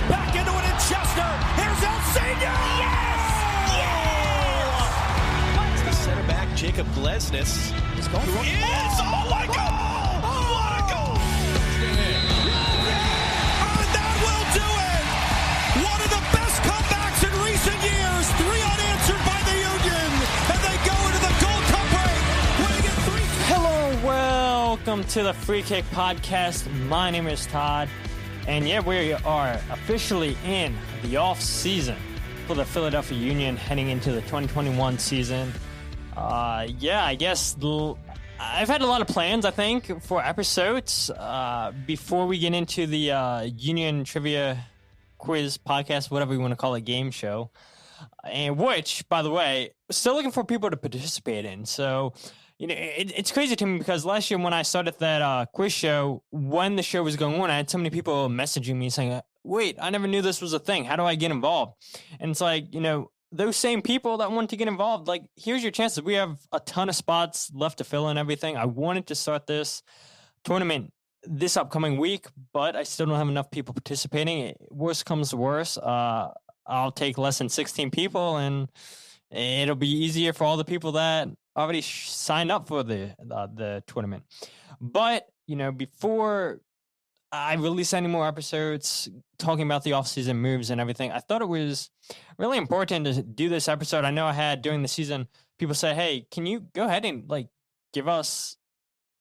back into it in Chester. Here's El Senior. Yes! Yeah! The center back, Jacob Glesnes, is going for it. Yes! Oh, my God! What a goal! And that will do it! One of the best comebacks in recent years. 3 unanswered by the Union. And they go into the Gold Cup break, winning it 3. Hello, welcome to the Free Kick Podcast. My name is Todd. And yeah, we are officially in the off season for the Philadelphia Union heading into the 2021 season. I guess I've had a lot of plans, I think, for episodes before we get into the Union Trivia Quiz Podcast, whatever you want to call it, game show. And which, by the way, still looking for people to participate in. So, you know, it's crazy to me because last year when I started that quiz show, when the show was going on, I had so many people messaging me saying, wait, I never knew this was a thing. How do I get involved? And it's like, you know, those same people that want to get involved, like, here's your chances. We have a ton of spots left to fill and everything. I wanted to start this tournament this upcoming week, but I still don't have enough people participating. Worst comes to worst, I'll take less than 16 people, and it'll be easier for all the people that already signed up for the tournament. But, you know, before I release any more episodes talking about the offseason moves and everything, I thought it was really important to do this episode. I know I had during the season people say, hey, can you go ahead and like give us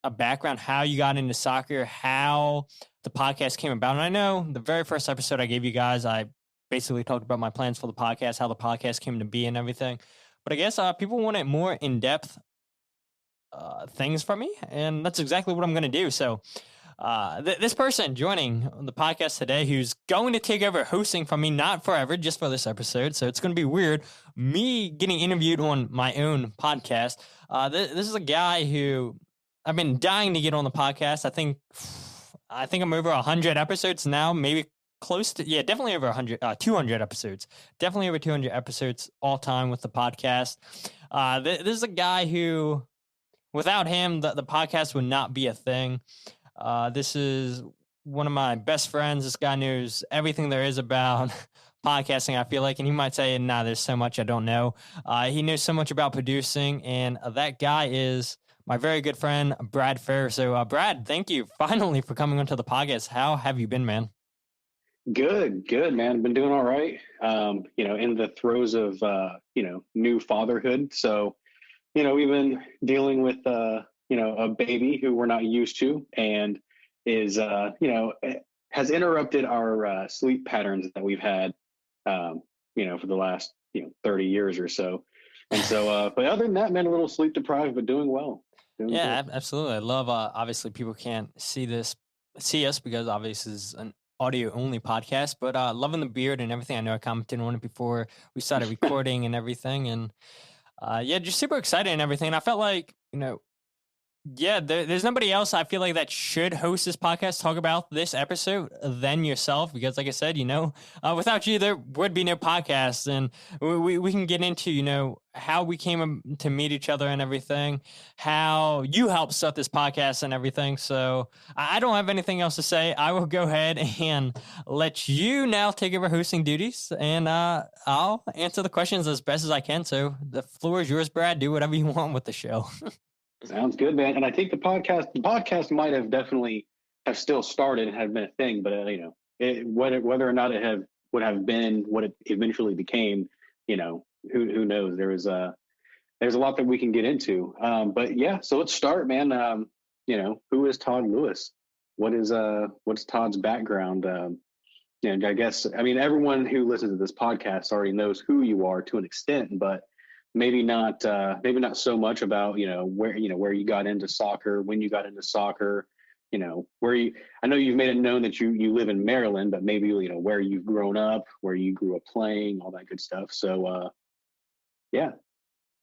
a background, how you got into soccer, how the podcast came about. And I know the very first episode I gave you guys, I basically talked about my plans for the podcast, how the podcast came to be and everything. But I guess people wanted more in-depth things from me, and that's exactly what I'm going to do. So this person joining the podcast today who's going to take over hosting from me, not forever, just for this episode. So it's going to be weird, me getting interviewed on my own podcast. This is a guy who I've been dying to get on the podcast. I think I'm over 100 episodes now, maybe close to, definitely over 200 episodes. Definitely over 200 episodes all time with the podcast. This is a guy who, without him, the podcast would not be a thing. This is one of my best friends. This guy knows everything there is about podcasting, I feel like, and he might say, nah, there's so much I don't know. He knows so much about producing, and that guy is my very good friend, Brad Fehr. So, Brad, thank you finally for coming onto the podcast. How have you been, man? Good, man. Been doing all right. In the throes of, new fatherhood. So, we've been dealing with, a baby who we're not used to and is, has interrupted our sleep patterns that we've had, for the last, 30 years or so. And so, but other than that, man, a little sleep deprived, but doing well. Absolutely. I love, obviously people can't see us because obviously it's an audio only podcast, but loving the beard and everything. I know I commented on it before we started recording and everything. And just super excited and everything. And I felt like, there's nobody else I feel like that should host this podcast, talk about this episode than yourself, because like I said, without you, there would be no podcast. And we can get into, how we came to meet each other and everything, how you helped start this podcast and everything. So I don't have anything else to say. I will go ahead and let you now take over hosting duties, and I'll answer the questions as best as I can. So the floor is yours, Brad. Do whatever you want with the show. Sounds good, man. And I think the podcast might have definitely have still started and had been a thing, but whether or not it would have been what it eventually became, who knows? There's a lot that we can get into. So let's start, man. Who is Todd Lewis? What's Todd's background? I guess everyone who listens to this podcast already knows who you are to an extent, but maybe not so much about, where you got into soccer, when you got into soccer, I know you've made it known that you live in Maryland, but maybe, where you've grown up, where you grew up playing, all that good stuff. So,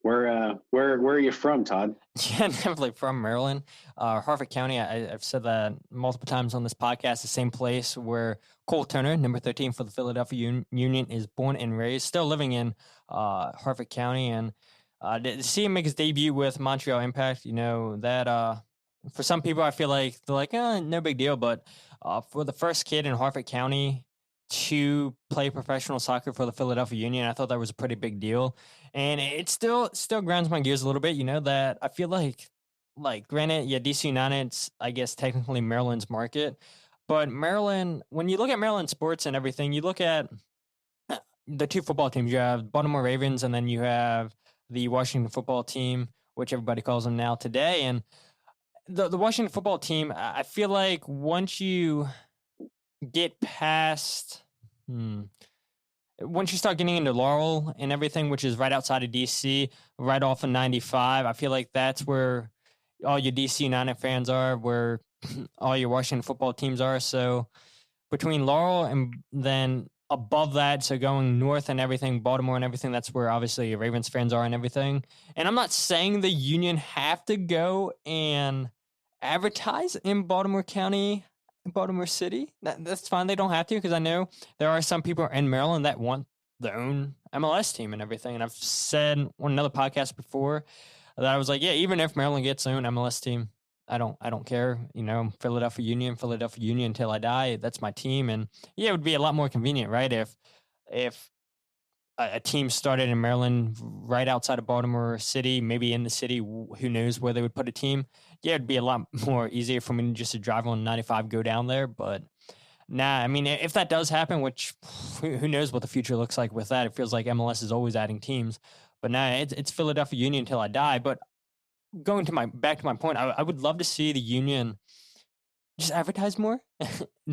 where are you from, Todd? Yeah, definitely from Maryland, Harford County. I've said that multiple times on this podcast, the same place where Cole Turner, number 13 for the Philadelphia Union, is born and raised, still living in Harford County. And to see him make his debut with Montreal Impact, that for some people, I feel like they're like, no big deal. But for the first kid in Harford County to play professional soccer for the Philadelphia Union. I thought that was a pretty big deal. And it still grinds my gears a little bit, that I feel like granted, yeah, DC United's, I guess, technically Maryland's market. But Maryland, when you look at Maryland sports and everything, you look at the two football teams. You have Baltimore Ravens, and then you have the Washington football team, which everybody calls them now today. And the Washington football team, I feel like once you get past, once you start getting into Laurel and everything, which is right outside of DC, right off of 95, I feel like that's where all your DC United fans are, where all your Washington football teams are. So between Laurel and then above that, so going north and everything, Baltimore and everything, that's where obviously your Ravens fans are and everything. And I'm not saying the Union have to go and advertise in Baltimore County, Baltimore City. That's fine. They don't have to, because I know there are some people in Maryland that want their own MLS team and everything. And I've said on another podcast before that I was like, yeah, even if Maryland gets their own MLS team, I don't care. Philadelphia Union until I die. That's my team. And yeah, it would be a lot more convenient, right? If a team started in Maryland right outside of Baltimore City, maybe in the city, who knows where they would put a team. Yeah, it'd be a lot more easier for me just to drive on 95, go down there. But nah, I mean, if that does happen, which who knows what the future looks like with that. It feels like MLS is always adding teams. But nah, it's Philadelphia Union until I die. But going to back to my point, I would love to see the Union just advertise more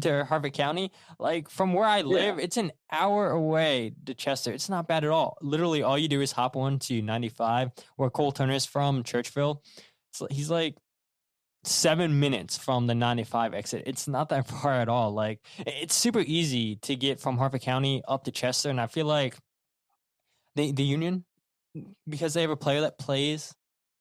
to Harford County. Like, from where I live, it's an hour away to Chester. It's not bad at all. Literally, all you do is hop on to 95, where Cole Turner is from, Churchville. He's like 7 minutes from the 95 exit. It's not that far at all. Like, it's super easy to get from Harford County up to Chester. And I feel like the Union, because they have a player that plays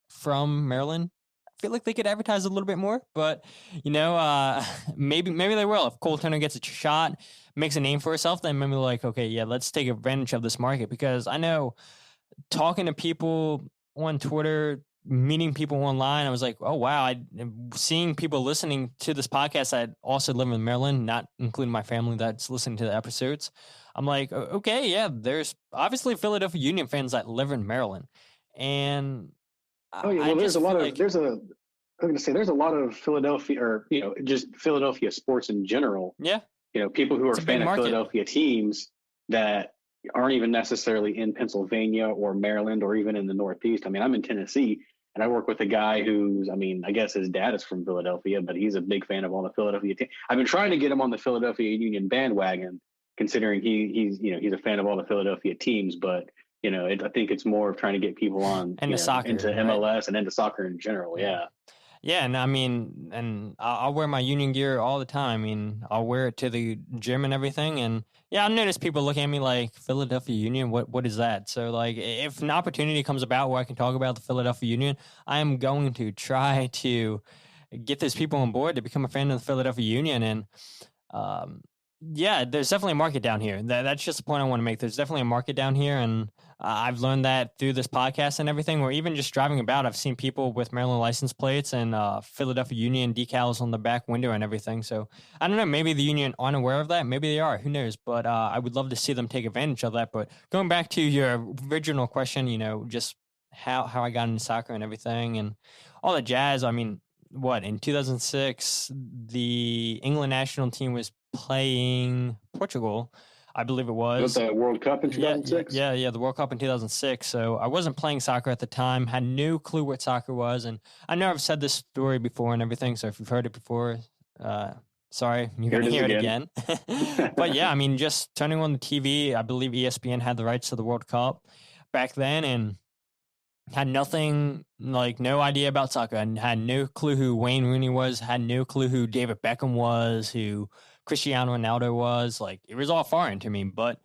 from Maryland, I feel like they could advertise a little bit more. But maybe they will. If Cole Turner gets a shot, makes a name for herself, then maybe like, okay, yeah, let's take advantage of this market. Because I know, talking to people on Twitter, meeting people online, I was like, oh wow, seeing people listening to this podcast that also live in Maryland, not including my family that's listening to the episodes. I'm like, okay, yeah, there's obviously Philadelphia Union fans that live in Maryland. And there's a lot of Philadelphia, or just Philadelphia sports in general. Yeah, people who are fan of Philadelphia teams that aren't even necessarily in Pennsylvania or Maryland or even in the Northeast. I mean, I'm in Tennessee, and I work with a guy who's, I guess his dad is from Philadelphia, but he's a big fan of all the Philadelphia teams. I've been trying to get him on the Philadelphia Union bandwagon, considering he's a fan of all the Philadelphia teams, but I think it's more of trying to get people on soccer, into MLS and into soccer in general. Yeah. Yeah, and I'll wear my Union gear all the time. I mean, I'll wear it to the gym and everything. And yeah, I notice people look at me like, Philadelphia Union, what is that? So like, if an opportunity comes about where I can talk about the Philadelphia Union, I am going to try to get those people on board to become a fan of the Philadelphia Union. And yeah, there's definitely a market down here. That's just the point I want to make. There's definitely a market down here, and I've learned that through this podcast and everything, or even just driving about. I've seen people with Maryland license plates and Philadelphia Union decals on the back window and everything. So I don't know, maybe the Union aren't aware of that. Maybe they are. Who knows? But I would love to see them take advantage of that. But going back to your original question, just how I got into soccer and everything and all the jazz. I mean, in 2006, the England national team was playing Portugal, I believe it was. Was the World Cup in 2006? Yeah, the World Cup in 2006. So I wasn't playing soccer at the time, had no clue what soccer was. And I know I've said this story before and everything, so if you've heard it before, sorry, you're going to hear it again. But yeah, I mean, just turning on the TV, I believe ESPN had the rights to the World Cup back then, and had nothing, like no idea about soccer. I had no clue who Wayne Rooney was, had no clue who David Beckham was, who Cristiano Ronaldo was. Like, it was all foreign to me. But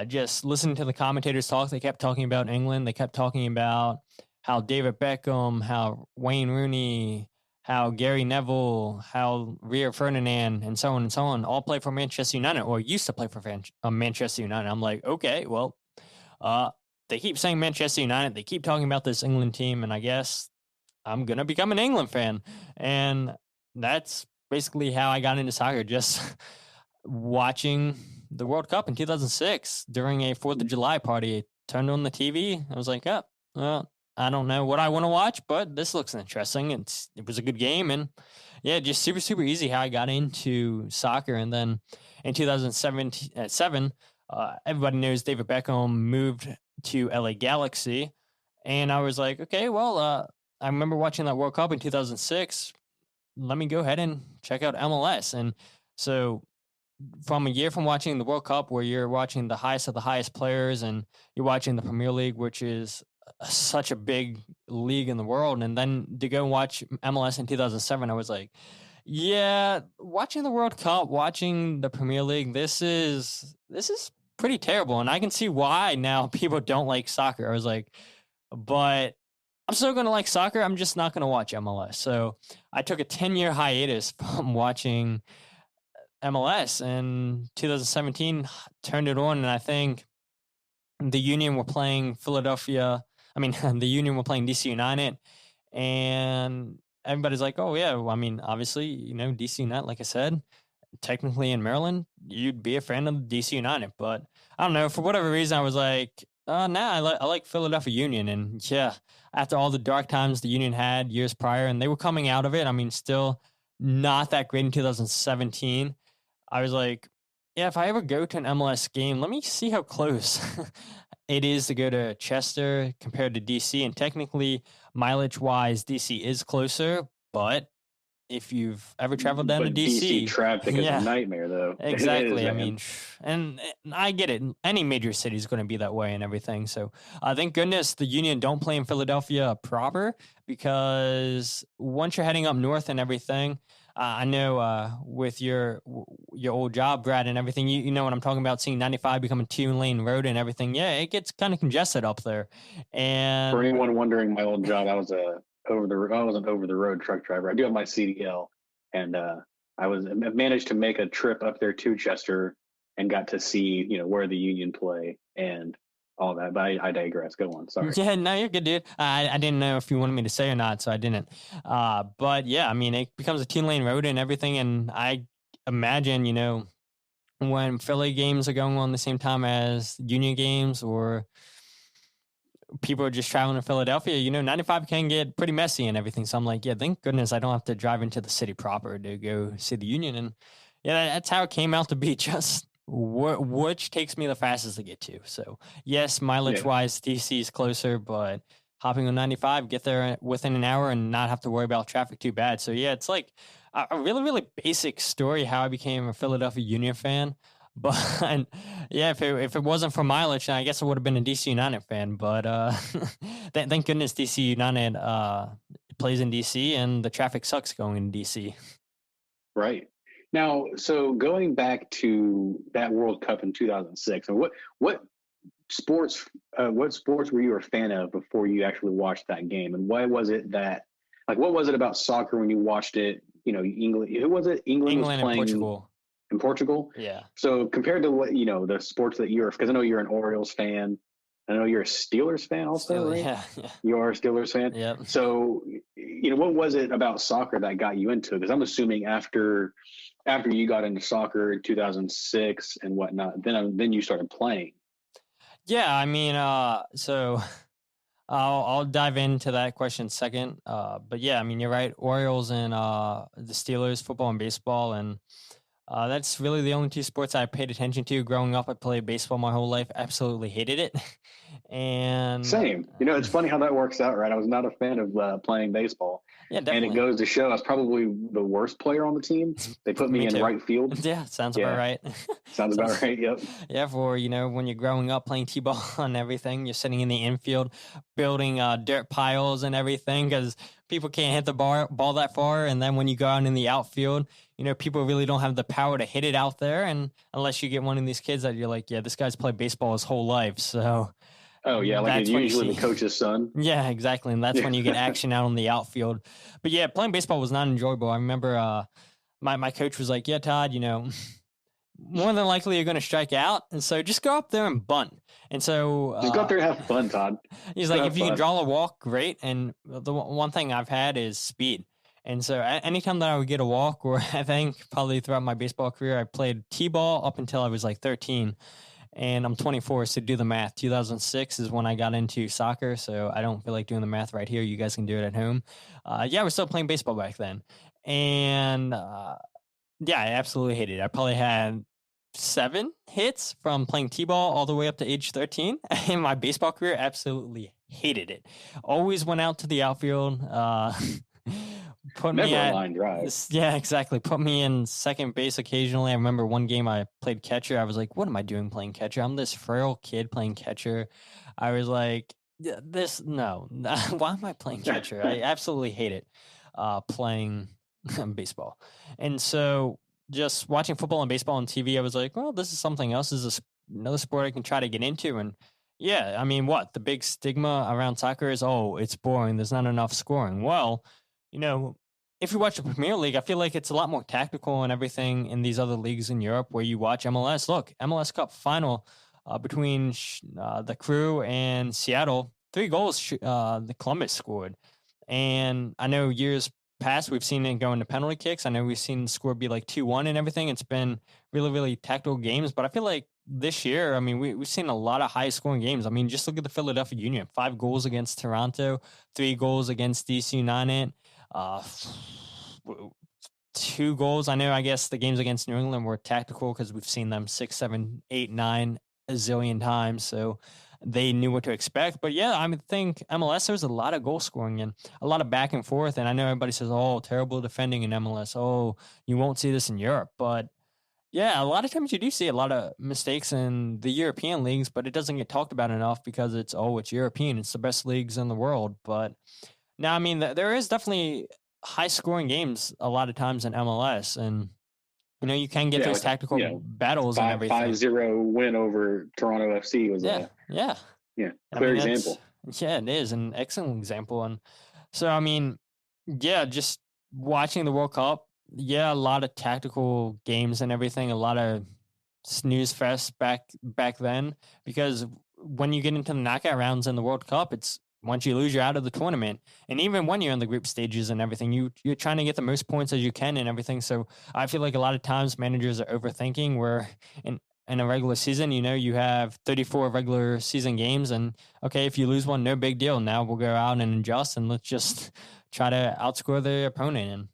just listening to the commentators talk, they kept talking about England. They kept talking about how David Beckham, how Wayne Rooney, how Gary Neville, how Rio Ferdinand, and so on, all play for Manchester United, or used to play for Manchester United. I'm like, okay, well, they keep saying Manchester United. They keep talking about this England team, and I guess I'm going to become an England fan. And that's basically how I got into soccer, just watching the World Cup in 2006 during a 4th of July party. I turned on the TV. I was like, oh, well, I don't know what I want to watch, but this looks interesting. It was a good game. And yeah, just super, super easy how I got into soccer. And then in 2007, everybody knows David Beckham moved to LA Galaxy. And I was like, okay, well, I remember watching that World Cup in 2006. Let me go ahead and check out MLS. And so from a year from watching the World Cup, where you're watching the highest of the highest players and you're watching the Premier League, which is such a big league in the world, and then to go watch MLS in 2007, I was like, yeah, watching the World Cup, watching the Premier League, this is pretty terrible. And I can see why now people don't like soccer. I was like, but I'm still going to like soccer. I'm just not going to watch MLS. So I took a 10-year hiatus from watching MLS, and 2017 turned it on. And I think the Union were playing Philadelphia. I mean, the Union were playing DC United, and everybody's like, oh yeah, well, I mean, obviously, you know, DC United, like I said, technically in Maryland, you'd be a fan of DC United, but I don't know, for whatever reason, I was like, I like Philadelphia Union. And yeah, after all the dark times the Union had years prior, and they were coming out of it, I mean, still not that great in 2017. I was like, yeah, if I ever go to an MLS game, let me see how close it is to go to Chester compared to DC. And technically, mileage-wise, DC is closer, but if you've ever traveled down to DC traffic is a nightmare, though. Exactly. I mean, and I get it. Any major city is going to be that way and everything. So thank goodness the Union don't play in Philadelphia proper, because once you're heading up north and everything, I know with your old job, Brad, and everything, you know what I'm talking about, seeing 95 become a 2-lane road and everything. Yeah, it gets kind of congested up there. And for anyone wondering, my old job, I was an over the road truck driver. I do have my CDL, and I managed to make a trip up there to Chester and got to see, you know, where the Union play and all that. But I digress. Go on. Sorry. Yeah, no, you're good, dude. I didn't know if you wanted me to say or not, so I didn't. But yeah, I mean, it becomes a 2-lane road and everything, and I imagine, you know, when Philly games are going on the same time as Union games, or people are just traveling to Philadelphia, you know, 95 can get pretty messy and everything. So I'm like, yeah, thank goodness I don't have to drive into the city proper to go see the Union. And yeah, that's how it came out to be, just which takes me the fastest to get to. So yes, mileage-wise, DC is closer, but hopping on 95, get there within an hour and not have to worry about traffic too bad. So yeah, it's like a really, really basic story how I became a Philadelphia Union fan. But yeah, if it wasn't for mileage, then I guess I would have been a DC United fan. But thank goodness DC United plays in DC, and the traffic sucks going in DC. Right. Now, so going back to that World Cup in 2006, and what sports were you a fan of before you actually watched that game, and why was it that, like, what was it about soccer when you watched it? You know, England. Who was it? England was playing and Portugal. In Portugal? Yeah. So compared to what, you know, the sports that you're, because I know you're an Orioles fan. I know you're a Steelers fan also, right? Yeah. You are a Steelers fan? Yeah. So, you know, what was it about soccer that got you into it? Because I'm assuming after you got into soccer in 2006 and whatnot, then you started playing. Yeah, I mean, so I'll dive into that question second. But yeah, I mean, you're right. Orioles and the Steelers, football and baseball, and that's really the only two sports I paid attention to growing up. I played baseball my whole life. Absolutely hated it. And same. You know, it's funny how that works out, right? I was not a fan of playing baseball. Yeah, definitely. And it goes to show I was probably the worst player on the team. They put me in right field. Yeah, sounds about right. Sounds about right, yep. Yeah, for, you know, when you're growing up playing T-ball and everything, you're sitting in the infield building dirt piles and everything because people can't hit the ball that far. And then when you go out in the outfield, you know, people really don't have the power to hit it out there. And unless you get one of these kids that you're like, yeah, this guy's played baseball his whole life. So oh, yeah, like it's usually the coach's son. Yeah, exactly. And that's when you get action out on the outfield. But yeah, playing baseball was not enjoyable. I remember my coach was like, yeah, Todd, you know, more than likely you're going to strike out. And so just go up there and bunt. And so just go up there and have fun, Todd. He's like, if you can draw a walk, great. And the one thing I've had is speed. And so anytime that I would get a walk, or I think probably throughout my baseball career, I played T-ball up until I was like 13. And I'm 24, so do the math. 2006 is when I got into soccer, so I don't feel like doing the math right here. You guys can do it at home. Yeah, we're still playing baseball back then. And yeah, I absolutely hated it. I probably had 7 hits from playing T-ball all the way up to age 13. In my baseball career, absolutely hated it. Always went out to the outfield. Put Never me a at line drive. Yeah, exactly. Put me in second base occasionally. I remember one game I played catcher. I was like, what am I doing playing catcher? I'm this frail kid playing catcher. I was like, no. Why am I playing catcher? I absolutely hate it playing baseball. And so just watching football and baseball on TV, I was like, well, this is something else. This is another sport I can try to get into. And yeah, I mean, the big stigma around soccer is, oh, it's boring. There's not enough scoring. Well, if you watch the Premier League, I feel like it's a lot more tactical and everything in these other leagues in Europe where you watch MLS. Look, MLS Cup final between the Crew and Seattle, 3 goals the Columbus scored. And I know years past we've seen it go into penalty kicks. I know we've seen the score be like 2-1 and everything. It's been really, really tactical games. But I feel like this year, I mean, we've seen a lot of high-scoring games. I mean, just look at the Philadelphia Union. 5 goals against Toronto, 3 goals against DC United. 2 goals. I guess the games against New England were tactical because we've seen them 6, 7, 8, 9 a zillion times. So they knew what to expect. But yeah, I think MLS, there's a lot of goal scoring and a lot of back and forth. And I know everybody says, oh, terrible defending in MLS. Oh, you won't see this in Europe. But yeah, a lot of times you do see a lot of mistakes in the European leagues, but it doesn't get talked about enough because it's European. It's the best leagues in the world. But now, I mean, there is definitely high-scoring games a lot of times in MLS, and you can get those tactical battles and everything. 5-0 win over Toronto FC was clear example. Yeah, it is an excellent example, and so I mean, yeah, just watching the World Cup, a lot of tactical games and everything, a lot of snooze fest back then, because when you get into the knockout rounds in the World Cup, it's once you lose, you're out of the tournament. And even when you're in the group stages and everything, you're trying to get the most points as you can and everything. So I feel like a lot of times managers are overthinking, where in a regular season, you have 34 regular season games. And okay, if you lose one, no big deal. Now we'll go out and adjust and let's just try to outscore the opponent.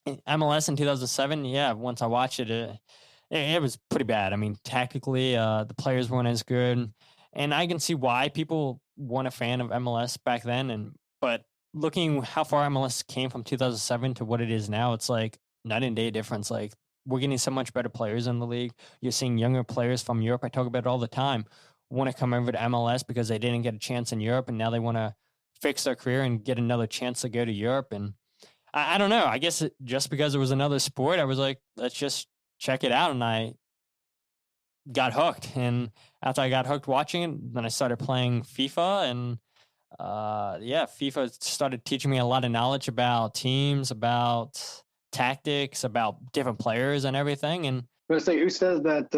And MLS in 2007, once I watched it, it was pretty bad. I mean, tactically, the players weren't as good. And I can see why people weren't a fan of MLS back then. But looking how far MLS came from 2007 to what it is now, it's like night and day difference. Like, we're getting so much better players in the league. You're seeing younger players from Europe. I talk about it all the time. Want to come over to MLS because they didn't get a chance in Europe, and now they want to fix their career and get another chance to go to Europe. And I don't know. I guess just because it was another sport, I was like, let's just check it out. And I got hooked. And after I got hooked watching it, then I started playing FIFA. And FIFA started teaching me a lot of knowledge about teams, about tactics, about different players and everything. And I was gonna say, who says that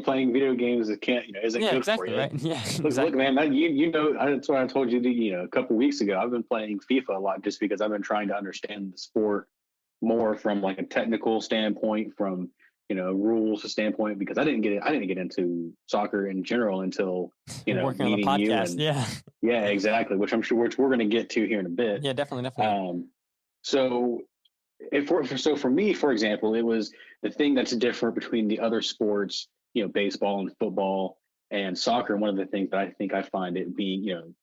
playing video games isn't good for you? Right? Yeah, Look, man, that's what I told you. A couple of weeks ago, I've been playing FIFA a lot just because I've been trying to understand the sport more from like a technical standpoint, from rules standpoint, because I didn't get into soccer in general until working on the podcast. Yeah, exactly. Which I'm sure we're going to get to here in a bit. Yeah, definitely. So for me, for example, it was the thing that's different between the other sports, baseball and football and soccer. And one of the things that I think I find it being,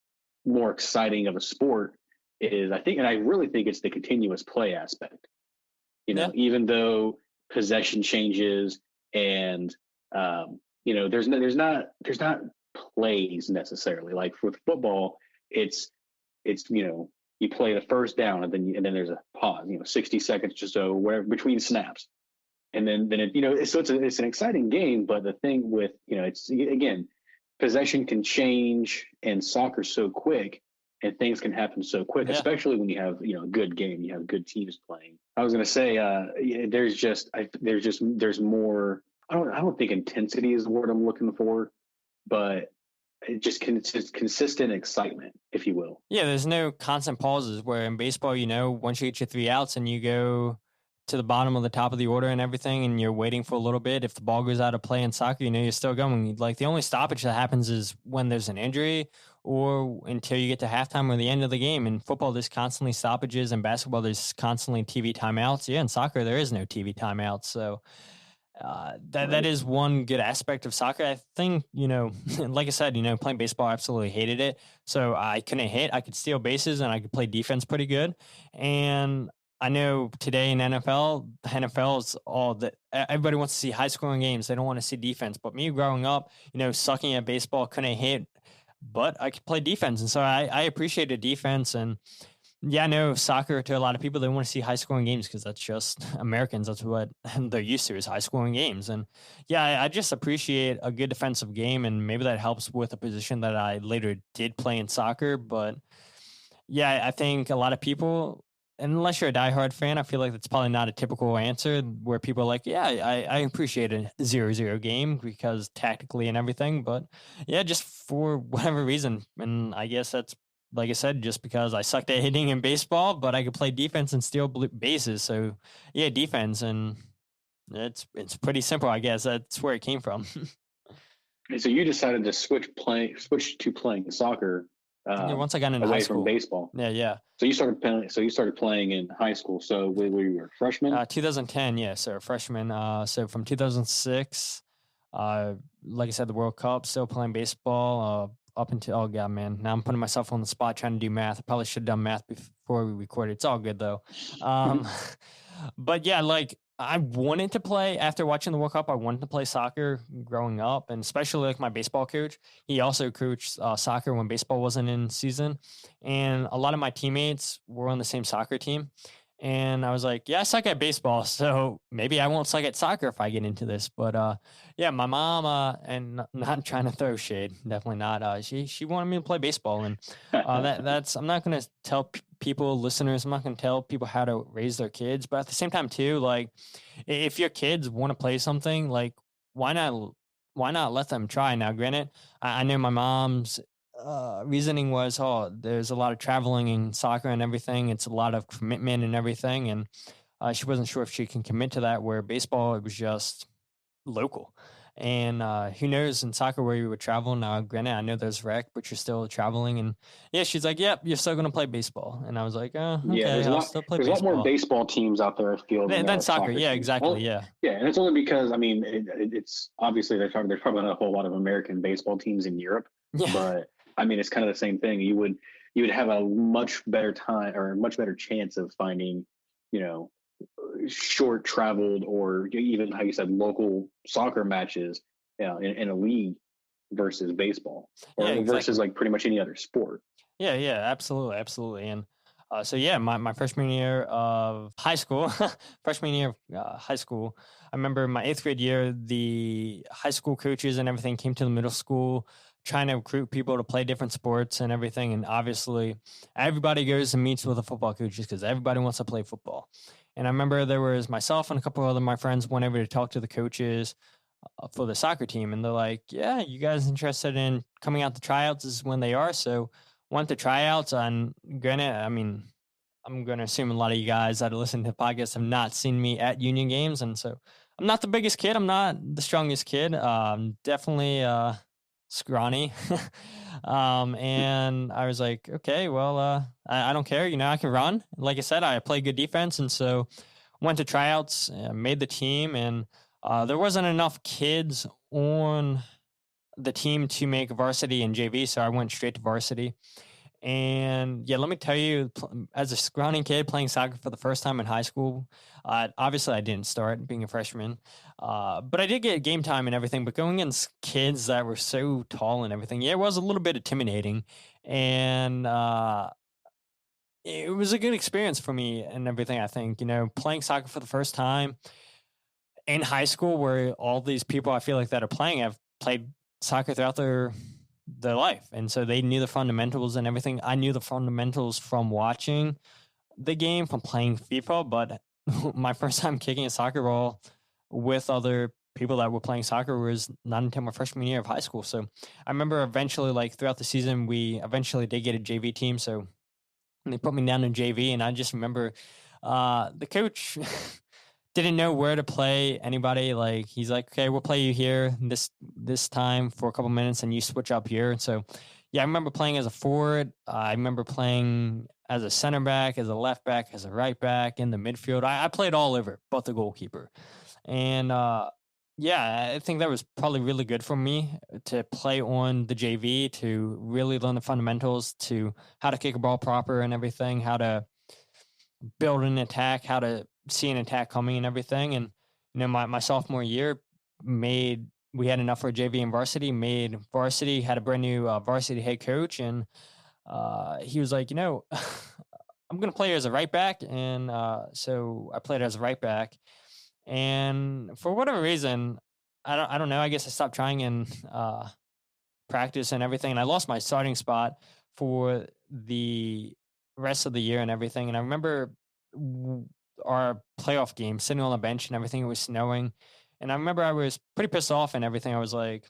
more exciting of a sport is I really think it's the continuous play aspect. Even though possession changes and there's not plays necessarily. Like with football, it's you play the first down and then there's a pause, 60 seconds or so where between snaps, and then it, so it's an exciting game. But the thing with it's, again, possession can change and soccer so quick. And things can happen so quick, especially when you have a good game, you have good teams playing. I was going to say there's more. I don't think intensity is the word I'm looking for, but just consistent excitement, if you will. Yeah, there's no constant pauses where in baseball, once you get your 3 outs and you go to the bottom of the top of the order and everything, and you're waiting for a little bit. If the ball goes out of play in soccer, you're still going. Like, the only stoppage that happens is when there's an injury or until you get to halftime or the end of the game. In football, there's constantly stoppages. In basketball, there's constantly TV timeouts. Yeah, in soccer, there is no TV timeouts. So that is one good aspect of soccer. I think, like I said, playing baseball, I absolutely hated it. So I couldn't hit. I could steal bases and I could play defense pretty good. And I know today in NFL, the NFL is all that everybody wants to see high scoring games. They don't want to see defense. But me growing up, sucking at baseball, couldn't hit, but I could play defense. And so I appreciated defense. And yeah, I know soccer, to a lot of people, they want to see high scoring games because that's just Americans. That's what they're used to, is high scoring games. And yeah, I just appreciate a good defensive game. And maybe that helps with a position that I later did play in soccer. But yeah, I think a lot of people, unless you're a diehard fan, I feel like that's probably not a typical answer where people are like, yeah, I appreciate a 0-0 game because tactically and everything. But yeah, just for whatever reason. And I guess that's, like I said, just because I sucked at hitting in baseball, but I could play defense and steal bases. So yeah, defense. And it's pretty simple, I guess. That's where it came from. And so you decided to switch to playing soccer. Once I got into away high school. from baseball. Yeah. So you started playing in high school. So were you a freshman? 2010, yeah. So freshman. So from 2006, like I said, the World Cup, still playing baseball. Up until, oh god, man, now I'm putting myself on the spot trying to do math. I probably should have done math before we recorded. It's all good though. But yeah, like, I wanted to play after watching the World Cup. I wanted to play soccer growing up, and especially like my baseball coach. He also coached soccer when baseball wasn't in season, and a lot of my teammates were on the same soccer team. And I was like, yeah, I suck at baseball, so maybe I won't suck at soccer if I get into this. But yeah, my mom, and not trying to throw shade, definitely not. She wanted me to play baseball, and that's, I'm not going to tell people, listeners, I'm not going to tell people how to raise their kids. But at the same time, too, like, if your kids want to play something, like, why not let them try? Now, granted, I know my mom's reasoning was, there's a lot of traveling in soccer and everything. It's a lot of commitment and everything. And she wasn't sure if she can commit to that, where baseball, it was just local. And who knows in soccer where you would travel. Now, granted, I know there's rec, but you're still traveling. And yeah, she's like, yep, you're still going to play baseball. And I was like, okay, yeah, there's still play there's baseball. a lot more baseball teams out there, I feel, than soccer. Yeah, teams. exactly. Well, yeah. Yeah. And it's only because, I mean, it's obviously there's probably not a whole lot of American baseball teams in Europe, Yeah. but I mean, it's kind of the same thing. You would have a much better time or a much better chance of finding, short traveled or even, how you said, local soccer matches, in a league versus baseball, or versus like pretty much any other sport. Yeah, absolutely. And so yeah, my freshman year of high school, I remember my 8th grade year, the high school coaches and everything came to the middle school trying to recruit people to play different sports and everything. And obviously everybody goes and meets with the football coaches because everybody wants to play football. And I remember there was myself and a couple of other my friends went over to talk to the coaches for the soccer team. And they're like, yeah, you guys interested in coming out to tryouts? This is when they are. So went to tryouts. And granted, I mean, I'm going to assume a lot of you guys that are listening to the podcast have not seen me at Union games. And so I'm not the biggest kid. I'm not the strongest kid. Definitely scrawny. And I was like, okay, well, I don't care. I can run. Like I said, I play good defense. And so went to tryouts, made the team. And there wasn't enough kids on the team to make varsity and JV. So I went straight to varsity. And yeah, let me tell you, as a scrawny kid playing soccer for the first time in high school, obviously I didn't start being a freshman, but I did get game time and everything. But going against kids that were so tall and everything, yeah, it was a little bit intimidating. And it was a good experience for me and everything, I think, playing soccer for the first time in high school, where all these people I feel like that are playing have played soccer throughout their life. And so they knew the fundamentals and everything. I knew the fundamentals from watching the game, from playing FIFA, but my first time kicking a soccer ball with other people that were playing soccer was not until my freshman year of high school. So I remember eventually, like throughout the season, we eventually did get a JV team. So they put me down in JV, and I just remember the coach didn't know where to play anybody. Like he's like, okay, we'll play you here this time for a couple minutes, and you switch up here. And so, yeah, I remember playing as a forward. I remember playing as a center back, as a left back, as a right back, in the midfield. I played all over, but the goalkeeper. And yeah, I think that was probably really good for me to play on the JV, to really learn the fundamentals, to how to kick a ball proper and everything, how to build an attack, how to see an attack coming and everything. And, my sophomore year we had enough for JV and varsity, made varsity, had a brand new varsity head coach. And he was like, I'm going to play as a right back. And so I played as a right back. And for whatever reason, I don't know. I guess I stopped trying in practice and everything. And I lost my starting spot for the rest of the year and everything. And I remember our playoff game, sitting on the bench and everything. It was snowing. And I remember I was pretty pissed off and everything. I was like,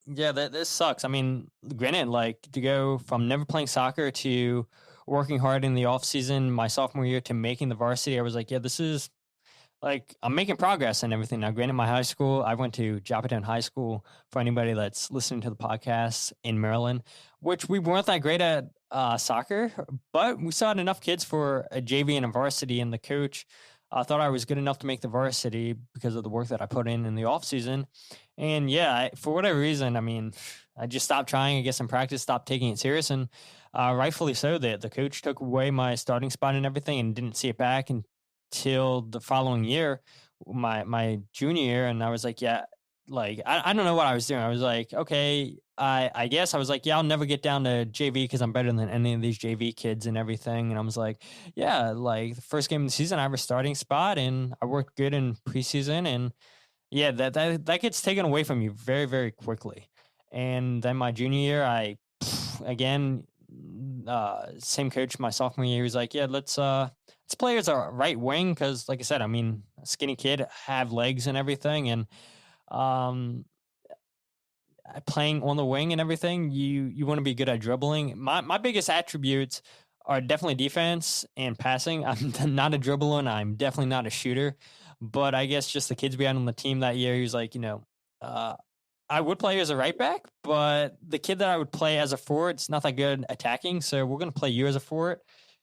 yeah, this sucks. I mean, granted, like to go from never playing soccer to working hard in the off season, my sophomore year, to making the varsity, I was like, yeah, this is like, I'm making progress and everything. Now, granted, my high school, I went to Joppatown High School, for anybody that's listening to the podcast, in Maryland, which we weren't that great at soccer, but we still had enough kids for a JV and a varsity. And the coach thought I was good enough to make the varsity because of the work that I put in the off season. And yeah, for whatever reason, I mean, I just stopped trying, I guess, in practice, stopped taking it serious. And rightfully so, the coach took away my starting spot and everything and didn't see it back until the following year, my junior year. And I was like, yeah, like, I don't know what I was doing. I was like, okay, I guess I was like, yeah, I'll never get down to JV because I'm better than any of these JV kids and everything. And I was like, yeah, like the first game of the season, I have a starting spot and I worked good in preseason. And yeah, that gets taken away from you very, very quickly. And then my junior year, again, same coach my sophomore year, he was like, yeah, let's play as a right wing, because like I said, I mean, a skinny kid, have legs and everything. And playing on the wing and everything, you want to be good at dribbling. My biggest attributes are definitely defense and passing. I'm not a dribbler and I'm definitely not a shooter, but I guess just the kids we had on the team that year, he was like, I would play as a right back, but the kid that I would play as a forward, it's not that good attacking, so we're going to play you as a forward.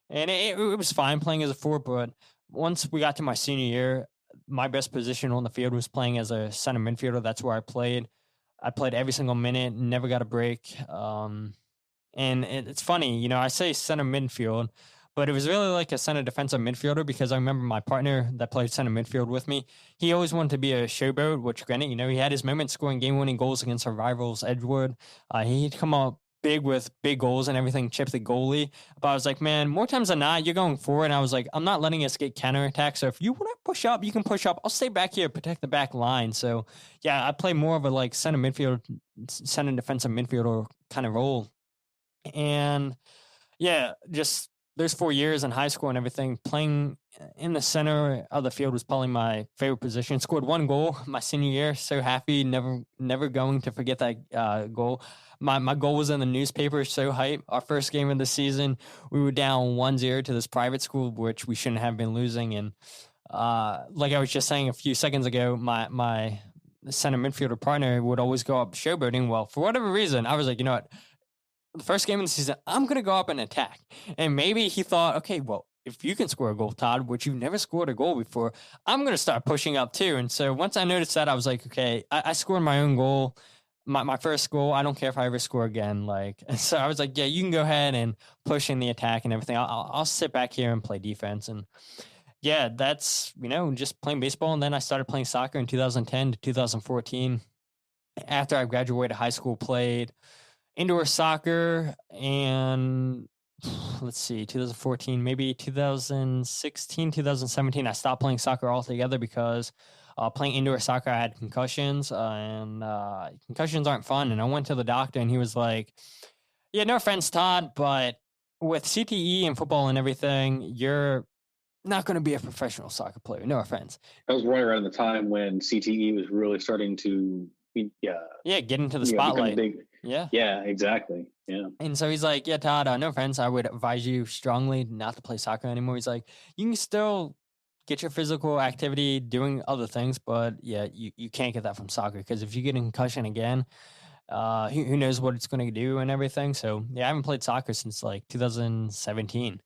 And it was fine playing as a forward, but once we got to my senior year, my best position on the field was playing as a center midfielder. That's where I played. I played every single minute, never got a break. And it's funny, I say center midfield, but it was really like a center defensive midfielder, because I remember my partner that played center midfield with me, he always wanted to be a showboat, which granted, he had his moments scoring game-winning goals against our rivals, Edgewood. He'd come up big with big goals and everything, chip the goalie. But I was like, man, more times than not, you're going forward. And I was like, I'm not letting us get counterattack. So if you want to push up, you can push up. I'll stay back here, protect the back line. So yeah, I play more of a like center defensive midfielder kind of role. And yeah, just those 4 years in high school and everything, playing in the center of the field was probably my favorite position. Scored 1 goal my senior year. So happy, never going to forget that goal. My goal was in the newspaper, so hype. Our first game of the season, we were down 1-0 to this private school, which we shouldn't have been losing. And like I was just saying a few seconds ago, my center midfielder partner would always go up showboating. Well, for whatever reason, I was like, you know what? The first game of the season, I'm going to go up and attack. And maybe he thought, okay, well, if you can score a goal, Todd, which you've never scored a goal before, I'm going to start pushing up too. And so once I noticed that, I was like, okay, I scored my own goal. My first goal, I don't care if I ever score again. So I was like, yeah, you can go ahead and push in the attack and everything. I'll sit back here and play defense. And yeah, that's, just playing baseball. And then I started playing soccer in 2010 to 2014. After I graduated high school, played indoor soccer, and let's see, 2014, maybe 2016, 2017, I stopped playing soccer altogether because playing indoor soccer, I had concussions, and concussions aren't fun. And I went to the doctor, and he was like, yeah, no offense, Todd, but with CTE and football and everything, you're not going to be a professional soccer player. No offense. That was right around the time when CTE was really starting to, get into the spotlight. Big. Yeah, exactly. Yeah. And so he's like, yeah, Todd, no offense, I would advise you strongly not to play soccer anymore. He's like, you can still get your physical activity doing other things, but yeah, you can't get that from soccer, because if you get a concussion again, who knows what it's going to do and everything. So yeah, I haven't played soccer since like 2017.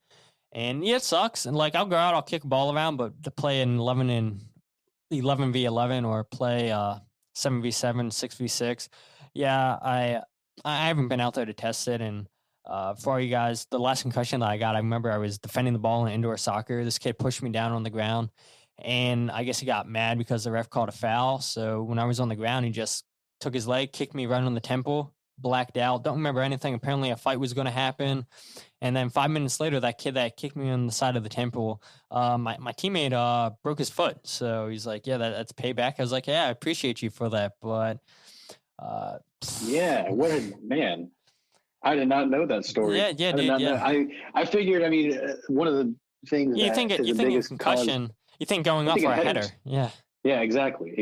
And yeah, it sucks. And like, I'll go out, I'll kick a ball around, but to play in 11v11 or play 7v7, 6v6, yeah, I haven't been out there to test it. And for you guys, the last concussion that I got, I remember I was defending the ball in indoor soccer. This kid pushed me down on the ground, and I guess he got mad because the ref called a foul. So when I was on the ground, he just took his leg, kicked me right on the temple, blacked out. Don't remember anything. Apparently a fight was going to happen. And then 5 minutes later, that kid that kicked me on the side of the temple, my teammate broke his foot. So he's like, yeah, that's payback. I was like, yeah, I appreciate you for that. But yeah, what a man. I did not know that story. Yeah, dude. Yeah. I figured, one of the things you think concussion, you think going up for a header. Yeah. Yeah, exactly.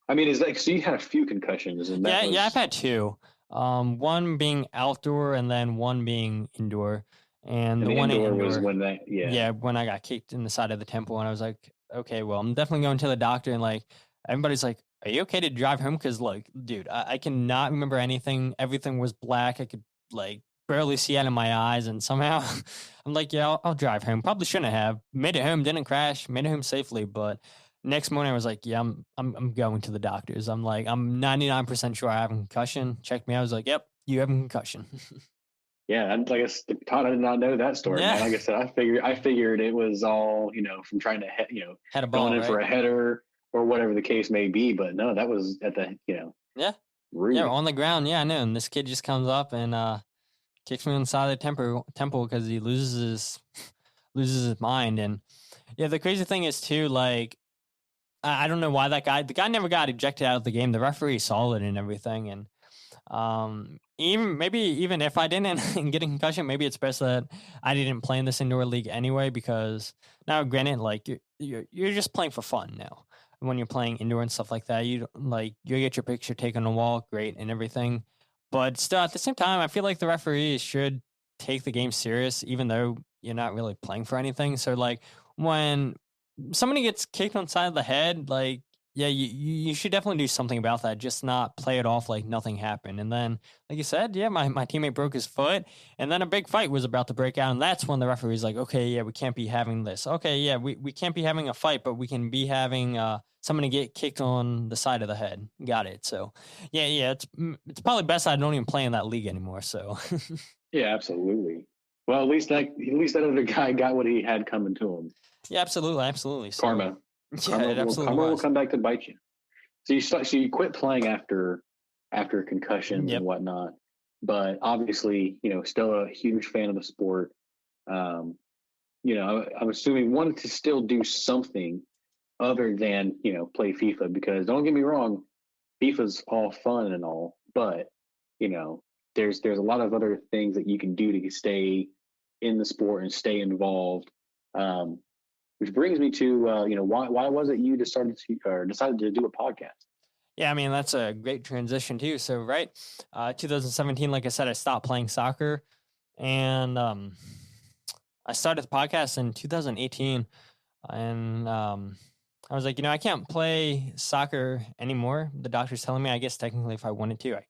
I mean, it's like, so you had a few concussions. And yeah, I've had two. One being outdoor and then one being indoor. And the one indoor was when when I got kicked in the side of the temple, and I was like, okay, well, I'm definitely going to the doctor. And like, everybody's like, are you okay to drive home? Because like, dude, I cannot remember anything. Everything was black. I could like barely see out of my eyes, and somehow I'm like, yeah, I'll drive home. Probably shouldn't have. Made it home, didn't crash, made it home safely, but next morning I was like, yeah, I'm going to the doctors. I'm like, I'm 99% sure I have a concussion. Checked me. I was like, yep, you have a concussion. Yeah, and like Todd, I did not know that story. Yeah. Man. Like I said, I figured it was all, from trying to head a ball, going in for a header or whatever the case may be. But no, that was at the rude. Yeah, on the ground. Yeah, I know. And this kid just comes up and kicks me on the side of the temple because he loses his mind. And yeah, the crazy thing is too, like, I don't know why the guy never got ejected out of the game. The referee saw it and everything. And even if I didn't get a concussion, maybe it's best that I didn't play in this indoor league anyway, because now, granted, like you're just playing for fun now. When you're playing indoor and stuff like that, you get your picture taken on the wall, great and everything. But still, at the same time, I feel like the referees should take the game serious, even though you're not really playing for anything. So like when somebody gets kicked on the side of the head, like, yeah, you should definitely do something about that. Just not play it off like nothing happened. And then, like you said, yeah, my teammate broke his foot, and then a big fight was about to break out. And that's when the referee's like, okay, yeah, we can't be having this. Okay, yeah, we can't be having a fight, but we can be having somebody get kicked on the side of the head. Got it. So, yeah, it's probably best I don't even play in that league anymore. So, yeah, absolutely. Well, at least that other guy got what he had coming to him. Yeah, absolutely. So, Karma. Yeah, Karma will come back to bite you. So you quit playing after concussions and whatnot, but obviously, still a huge fan of the sport. I'm assuming wanted to still do something other than, play FIFA, because don't get me wrong, FIFA's all fun and all, but, there's a lot of other things that you can do to stay in the sport and stay involved. Which brings me to, why was it you decided to do a podcast? Yeah, I mean, that's a great transition too. So, right, 2017, like I said, I stopped playing soccer, and I started the podcast in 2018, and I was like, I can't play soccer anymore. The doctor's telling me, I guess technically if I wanted to, I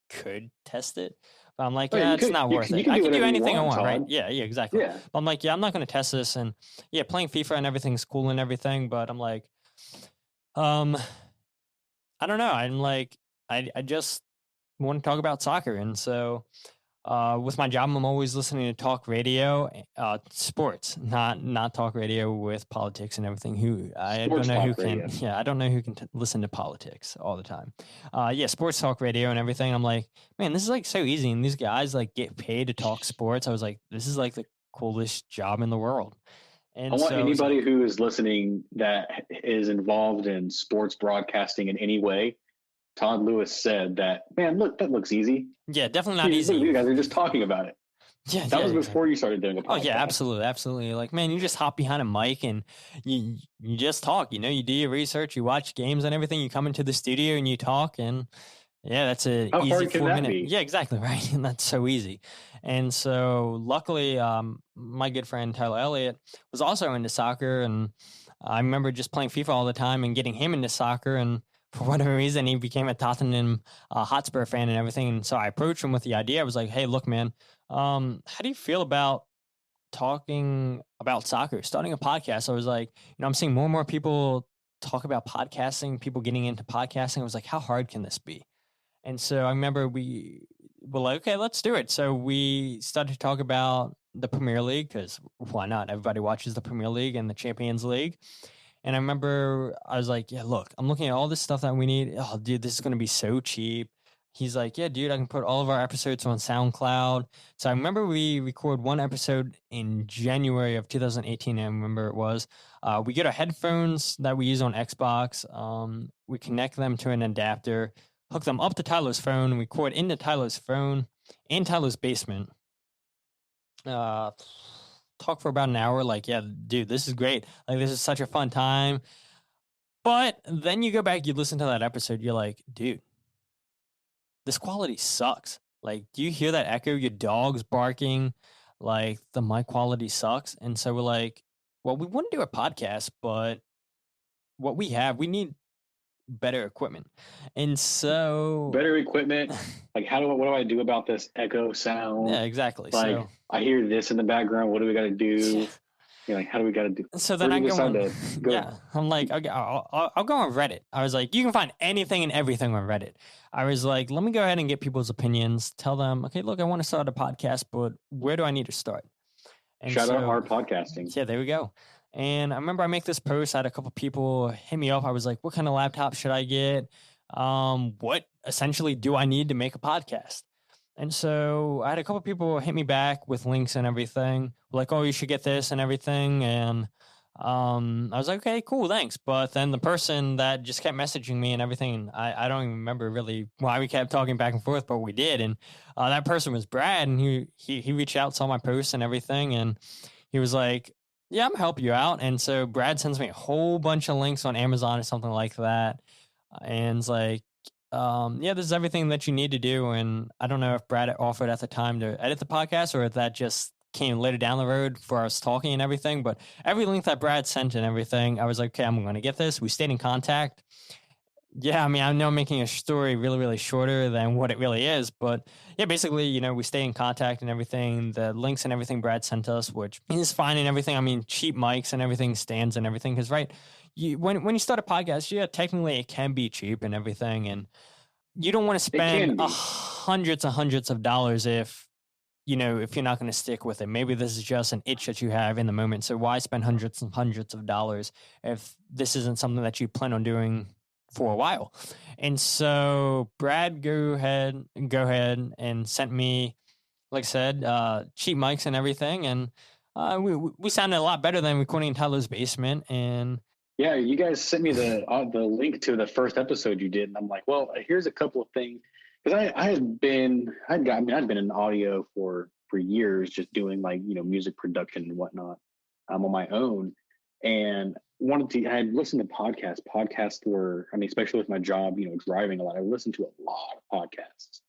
could test it. But I'm like, yeah, it's not worth it. I can do anything I want, right? Yeah, exactly. Yeah. I'm like, yeah, I'm not going to test this. And yeah, playing FIFA and everything's cool and everything. But I'm like, I don't know. I'm like, I just want to talk about soccer. And so with my job, I'm always listening to talk radio, sports, not talk radio with politics and everything. I don't know who can listen to politics all the time. Sports talk radio and everything. I'm like, man, this is like so easy. And these guys like get paid to talk sports. I was like, this is like the coolest job in the world. And I want anybody who is listening that is involved in sports broadcasting in any way. Todd Lewis said that, man, look, that looks easy. Yeah, definitely not easy. You guys are just talking about it. That was before you started doing a podcast. Oh yeah, absolutely. Like, man, you just hop behind a mic and you just talk. You do your research, you watch games and everything. You come into the studio and you talk, and yeah, that's a How easy hard can 4 that minute. be? Yeah, exactly right, and that's so easy. And so, luckily, my good friend Tyler Elliott was also into soccer, and I remember just playing FIFA all the time and getting him into soccer, and for whatever reason, he became a Tottenham Hotspur fan and everything. And so I approached him with the idea. I was like, "Hey, look, man, how do you feel about talking about soccer, starting a podcast?" I was like, I'm seeing more and more people talk about podcasting, people getting into podcasting. I was like, how hard can this be? And so I remember we were like, okay, let's do it. So we started to talk about the Premier League, because why not? Everybody watches the Premier League and the Champions League. And I remember I was like, yeah, look, I'm looking at all this stuff that we need. Oh, dude, this is going to be so cheap. He's like, yeah, dude, I can put all of our episodes on SoundCloud. So I remember we record one episode in January of 2018. I remember it was. We get our headphones that we use on Xbox. We connect them to an adapter, hook them up to Tyler's phone, and record into Tyler's phone and Tyler's basement. Talk for about an hour. Like, yeah, dude, this is great. Like, this is such a fun time. But then you go back, you listen to that episode, you're like, dude, this quality sucks. Like, do you hear that echo? Your dog's barking. Like, the mic quality sucks. And so we're like, well, we want to do a podcast, but what we have, we need better equipment. And so Better equipment. Like, what do I do about this echo sound? yeah, exactly. Like, So I hear this in the background. What do we got to do? Like, how do we got to do? so then I go on, go. yeah, I'm like, okay, I'll go on Reddit. I was like, you can find anything and everything on Reddit. I was like, let me go ahead and get people's opinions. Tell them, okay, look, I want to start a podcast, but where do I need to start? And Shout out our podcasting. Yeah, there we go. And I remember I make this post. I had a couple people hit me up. I was like, what kind of laptop should I get? What essentially do I need to make a podcast? And so I had a couple people hit me back with links and everything, like, oh, you should get this and everything. And I was like, okay, cool, thanks. But then the person that just kept messaging me and everything, I don't even remember really why we kept talking back and forth, but we did. And that person was Brad, and he reached out, saw my posts and everything, and he was like, yeah, I'm gonna help you out. And so Brad sends me a whole bunch of links on Amazon or something like that, and it's like, yeah, this is everything that you need to do. And I don't know if Brad offered at the time to edit the podcast, or if that just came later down the road for us talking and everything. But every link that Brad sent and everything, I was like, okay, I'm going to get this. We stayed in contact. Yeah, I mean, I know I'm making a story really, really shorter than what it really is, but yeah, basically, we stay in contact and everything. The links and everything Brad sent us, which is fine and everything. I mean, cheap mics and everything, stands and everything, because right, when you start a podcast, yeah, technically it can be cheap and everything, and you don't want to spend hundreds and hundreds of dollars if you're not going to stick with it. Maybe this is just an itch that you have in the moment. So why spend hundreds and hundreds of dollars if this isn't something that you plan on doing for a while? And so Brad go ahead and sent me, like I said, cheap mics and everything. And we sounded a lot better than recording in Tyler's basement. And yeah, you guys sent me the link to the first episode you did, and I'm like, well, here's a couple of things, because I'd been in audio for years, just doing like music production and whatnot, on my own, and I had listened to podcasts. Podcasts were, especially with my job, driving a lot, I listened to a lot of podcasts,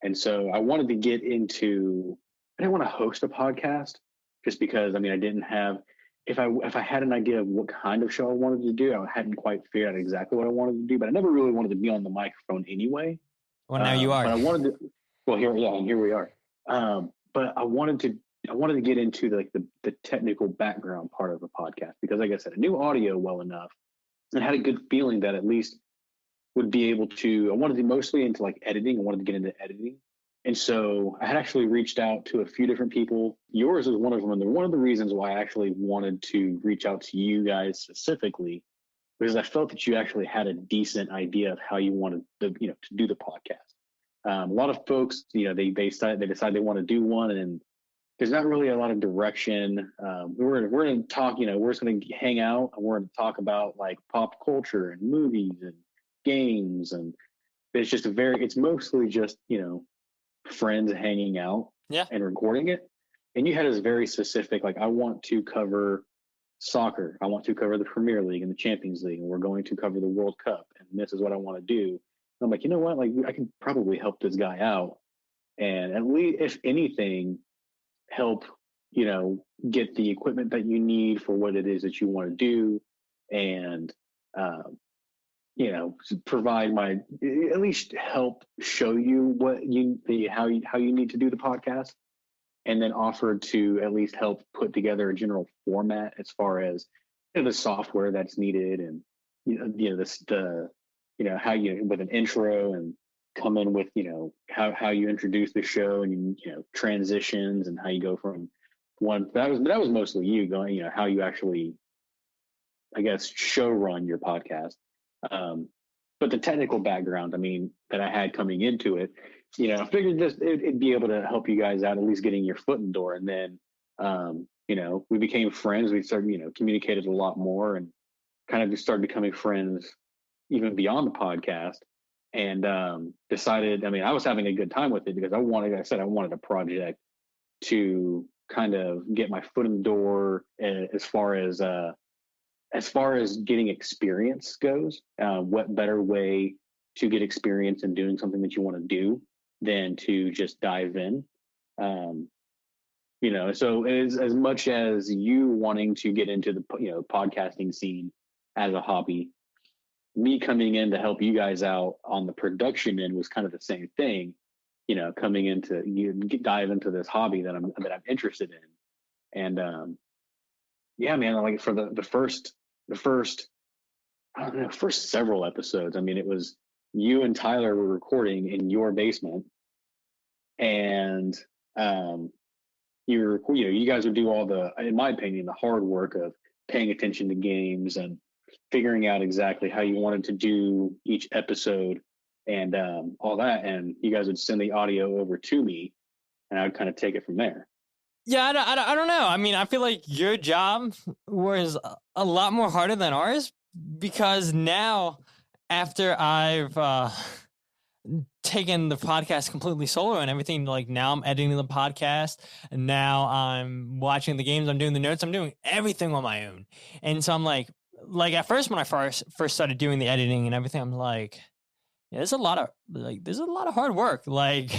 and so I wanted to get into. I didn't want to host a podcast just because I didn't have. If I had an idea of what kind of show I wanted to do, I hadn't quite figured out exactly what I wanted to do, but I never really wanted to be on the microphone anyway. Well, now you are. But I wanted to. Well, here we are. But I wanted to get into the technical background part of a podcast, because, like I said, I knew audio well enough and had a good feeling that at least would be able to. I wanted to mostly into like editing. I wanted to get into editing. And so I had actually reached out to a few different people. Yours is one of them. And one of the reasons why I actually wanted to reach out to you guys specifically, because I felt that you actually had a decent idea of how you wanted to do the podcast. A lot of folks, they decide they want to do one, and there's not really a lot of direction. We're going to talk, we're just going to hang out, and we're going to talk about like pop culture and movies and games. And it's just it's mostly just, friends hanging out, yeah, and recording it. and you had us very specific, like, I want to cover soccer. I want to cover the Premier League and the Champions League, and we're going to cover the World Cup. And this is what I want to do. And I'm like, you know what? Like, I can probably help this guy out. And at least, if anything, help, get the equipment that you need for what it is that you want to do. And, provide at least help show you how you need to do the podcast, and then offer to at least help put together a general format as far as the software that's needed, and how you, with an intro, and come in with how you introduce the show, and transitions, and how you go from one. That was mostly you going, how you actually, I guess, show run your podcast. But the technical background, that I had coming into it, I figured it'd be able to help you guys out, at least getting your foot in the door. And then, we became friends. We started, communicated a lot more, and kind of just started becoming friends even beyond the podcast. And decided, I was having a good time with it, because I wanted a project to kind of get my foot in the door, as far as getting experience goes. What better way to get experience in doing something that you want to do than to just dive in? So as much as you wanting to get into the podcasting scene as a hobby, me coming in to help you guys out on the production end was kind of the same thing. Coming into dive into this hobby that I'm interested in. And yeah, man, like for the first several episodes, it was you and Tyler were recording in your basement, and you guys would do all the, in my opinion, the hard work of paying attention to games and figuring out exactly how you wanted to do each episode, and all that, and you guys would send the audio over to me, and I would kind of take it from there. Yeah, I don't know. I feel like your job was a lot more harder than ours, because now, after I've taken the podcast completely solo and everything, like now I'm editing the podcast, and now I'm watching the games, I'm doing the notes, I'm doing everything on my own. And so I'm like at first, when I first started doing the editing and everything, I'm like, yeah, there's a lot of hard work, like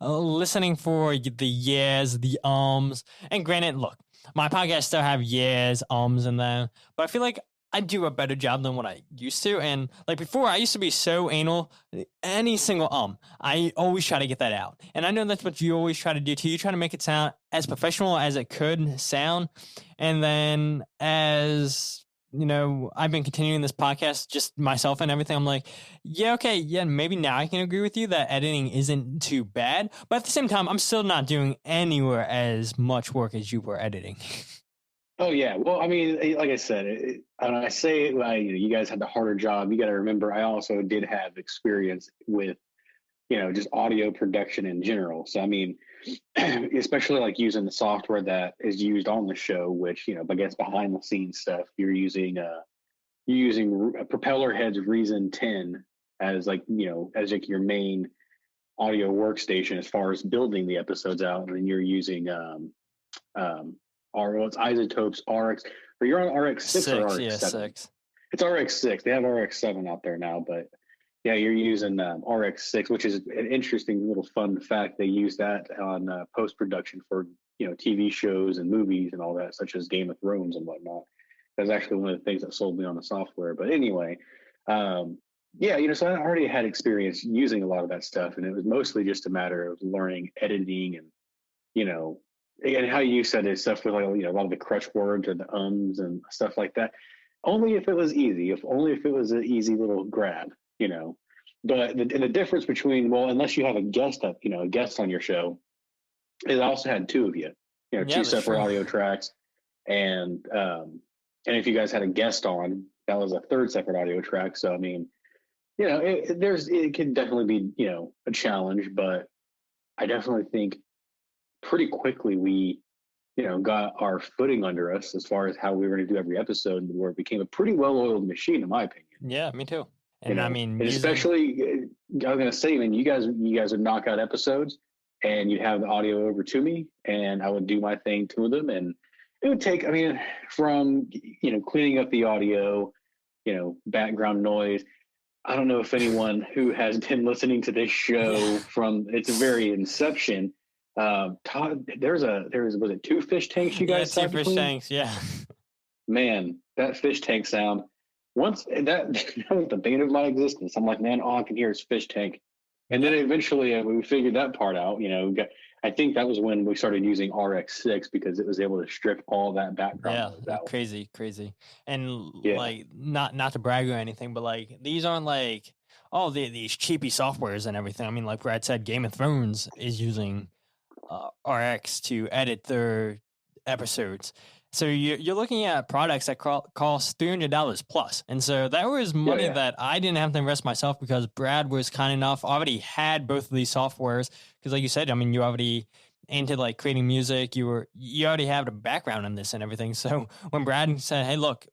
listening for the yeahs, the ums. And granted, look, my podcast still have yeahs, ums in them, but I feel like I do a better job than what I used to. And like before, I used to be so anal. Any single I always try to get that out. And I know that's what you always try to do too. You try to make it sound as professional as it could sound. And then as I've been continuing this podcast, just myself and everything, I'm like, yeah, okay, yeah, maybe now I can agree with you that editing isn't too bad. But at the same time, I'm still not doing anywhere as much work as you were editing. Oh, yeah. Well, like I said, I say you guys had the harder job. You got to remember, I also did have experience with, just audio production in general. So, especially like using the software that is used on the show, which, I guess behind the scenes stuff, you're using Propeller Head's Reason 10 as your main audio workstation as far as building the episodes out. And then you're using it's Isotopes RX, or you're on RX6 or RX7? Yeah, 6. It's RX6. They have RX7 out there now, but yeah, you're using RX6, which is an interesting little fun fact. They use that on post-production for, TV shows and movies and all that, such as Game of Thrones and whatnot. That's actually one of the things that sold me on the software. But anyway, so I already had experience using a lot of that stuff, and it was mostly just a matter of learning editing and, and how you said it, stuff with a lot of the crutch words or the ums and stuff like that. Only if it was easy, if it was an easy little grab, But the difference between, unless you have a guest on your show, is I also had two of you, two separate audio tracks, and if you guys had a guest on, that was a third separate audio track. So it can definitely be a challenge, but I definitely think pretty quickly we got our footing under us as far as how we were going to do every episode, where it became a pretty well-oiled machine, in my opinion. Yeah, me too. And and especially, I was going to say, man, you guys would knock out episodes, and you'd have the audio over to me, and I would do my thing to them. And it would take, I mean, from, cleaning up the audio, background noise. I don't know if anyone who has been listening to this show from its very inception, Todd, was it 2 fish tanks you guys Yeah, 2 had fish between? tanks, yeah. Man, that fish tank sound, once that was the bane of my existence. I'm like, man, all I can hear is fish tank. And then eventually we figured that part out. I think that was when we started using RX6 because it was able to strip all that background noise out. Crazy. And Yeah. like, not to brag or anything, but like, these aren't like, these cheapy softwares and everything. I mean, like Brad said, Game of Thrones is using RX to edit their episodes. So you're looking at products that cost $300 plus. And so that was money that I didn't have to invest myself because Brad was kind enough, already had both of these softwares. Because like you said, I mean, you already into like creating music, you already have a background in this and everything. So when Brad said, hey, look,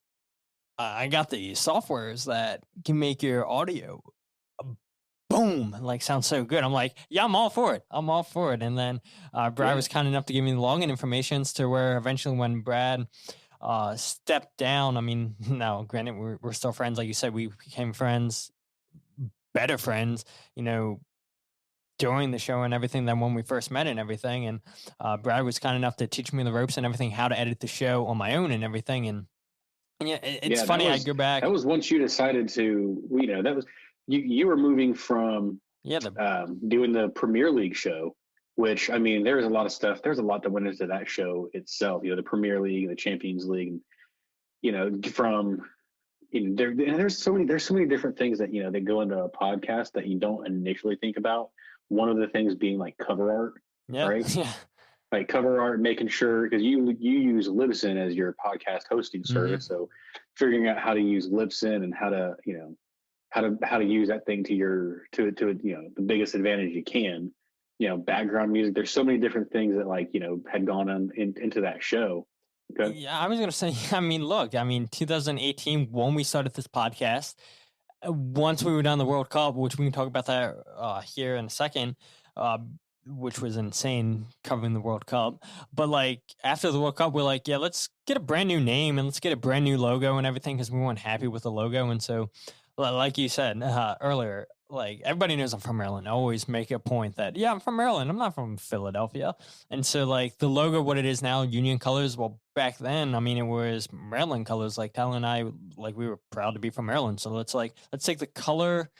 I got these softwares that can make your audio boom, like sounds so good. I'm like, yeah, I'm all for it. And then Brad was kind enough to give me the login information to where eventually when Brad stepped down, I mean, now granted, we're still friends. Like you said, we became friends, better friends, during the show and everything than when we first met and everything. And Brad was kind enough to teach me the ropes and everything, how to edit the show on my own and everything. And yeah, it's funny. I go back. That was once you decided to, that was, you were moving from doing the Premier League show, which, I mean, there's a lot of stuff. There's a lot that went into that show itself, the Premier League, the Champions League, there's so many different things that, that go into a podcast that you don't initially think about. One of the things being like cover art, right? Yeah. Like cover art, making sure, because you use Libsyn as your podcast hosting service. So figuring out how to use Libsyn and how to, how to use that thing to the biggest advantage you can, background music. There's so many different things that had gone on into that show. Okay. Yeah, I was going to say, I mean, look, 2018, when we started this podcast, once we were done the World Cup, which we can talk about that here in a second, which was insane covering the World Cup. But like after the World Cup, we're like, yeah, let's get a brand new name and let's get a brand new logo and everything because we weren't happy with the logo. And so, like you said earlier, like everybody knows I'm from Maryland. I always make a point that, yeah, I'm from Maryland. I'm not from Philadelphia. And so like the logo, what it is now, Union colors. Well, back then, I mean, it was Maryland colors. Like Tyler and I, like we were proud to be from Maryland. So let's take the color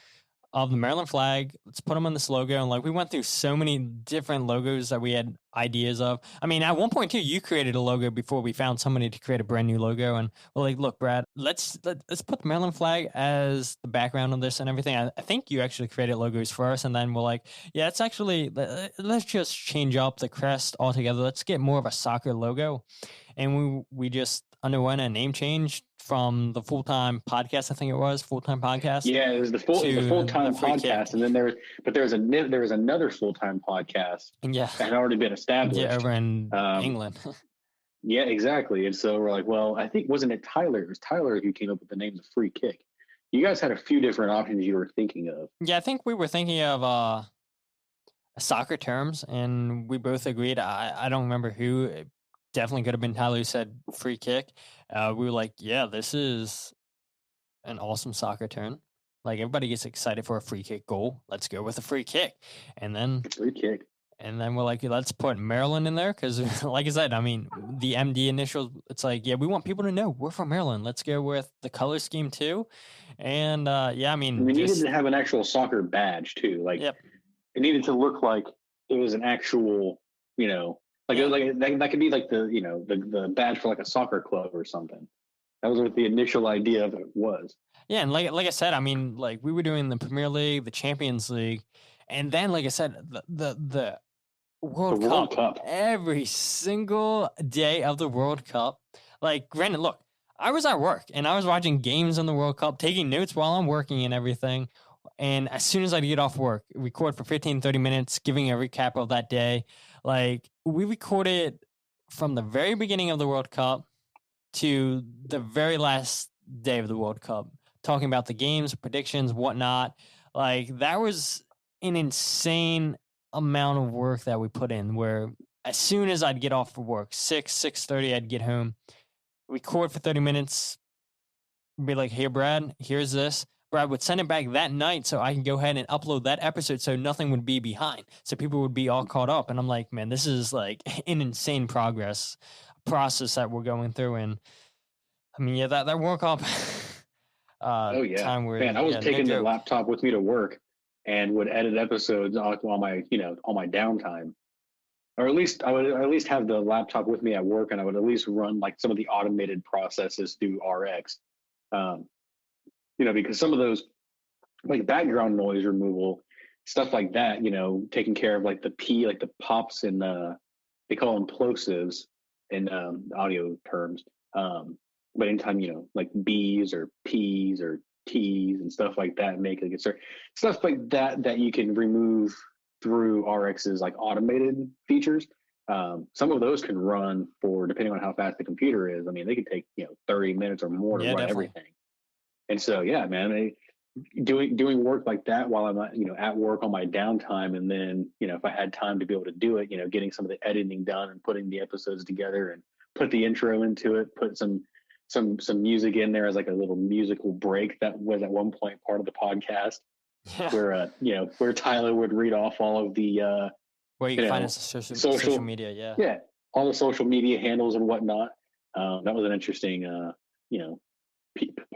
of the Maryland flag. Let's put them on this logo. And like we went through so many different logos that we had ideas of. I mean, at one point too, you created a logo before we found somebody to create a brand new logo. And we're like, look, Brad, let's put the Maryland flag as the background of this and everything. I think you actually created logos for us. And then we're like, yeah, it's actually, let's just change up the crest altogether. Let's get more of a soccer logo. And we just underwent a name change from the full-time podcast. I think it was full-time podcast. Yeah, it was the full-time podcast. And then there was another full-time podcast. Yeah. That had already been established. Yeah, over in England. Yeah, exactly. And so we're like, well, I think, wasn't it Tyler? It was Tyler who came up with the name The Free Kick. You guys had a few different options you were thinking of. Yeah, I think we were thinking of soccer terms, and we both agreed. I don't remember who. It definitely could have been Tyler who said free kick. We were like, yeah, this is an awesome soccer term. Like everybody gets excited for a free kick goal. Let's go with a free kick. And then free kick. And then we're like, let's put Maryland in there because, like I said, I mean, the MD initials, it's like, yeah, we want people to know we're from Maryland. Let's go with the color scheme too. And, yeah, I mean. We needed to have an actual soccer badge too. Like, It needed to look like it was an actual, that could be like the badge for like a soccer club or something. That was what the initial idea of it was. Yeah, and like I said, I mean, like we were doing the Premier League, the Champions League, and then like I said, the World Cup. Every single day of the World Cup. Like, granted, look, I was at work and I was watching games in the World Cup, taking notes while I'm working and everything. And as soon as I get off work, record for 15, 30 minutes, giving a recap of that day. Like, we recorded from the very beginning of the World Cup to the very last day of the World Cup, talking about the games, predictions, whatnot. Like, that was an insane amount of work that we put in, where as soon as I'd get off for work, 6:30, I'd get home, record for 30 minutes, be like, hey, Brad, here's this. Brad would send it back that night so I can go ahead and upload that episode so nothing would be behind. So people would be all caught up. And I'm like, man, this is like an insane process that we're going through. And I mean, yeah, that World Cup Oh yeah, time where man, I was taking the laptop with me to work and would edit episodes on my on my downtime, or at least I would at least have the laptop with me at work, and I would at least run like some of the automated processes through RX. Because some of those like background noise removal, stuff like that, taking care of like the pops and they call them plosives in audio terms. But anytime, like B's or P's or T's and stuff like that, make like stuff like that you can remove through RX's like automated features. Some of those can run for, depending on how fast the computer is. I mean, they can take 30 minutes or more to run definitely. everything. And so, yeah, man, doing work like that while I'm at work on my downtime, and then if I had time to be able to do it, getting some of the editing done and putting the episodes together and put the intro into it, put some music in there as like a little musical break that was at one point part of the podcast, where Tyler would read off all of the where you can find us on social media, all the social media handles and whatnot. That was an interesting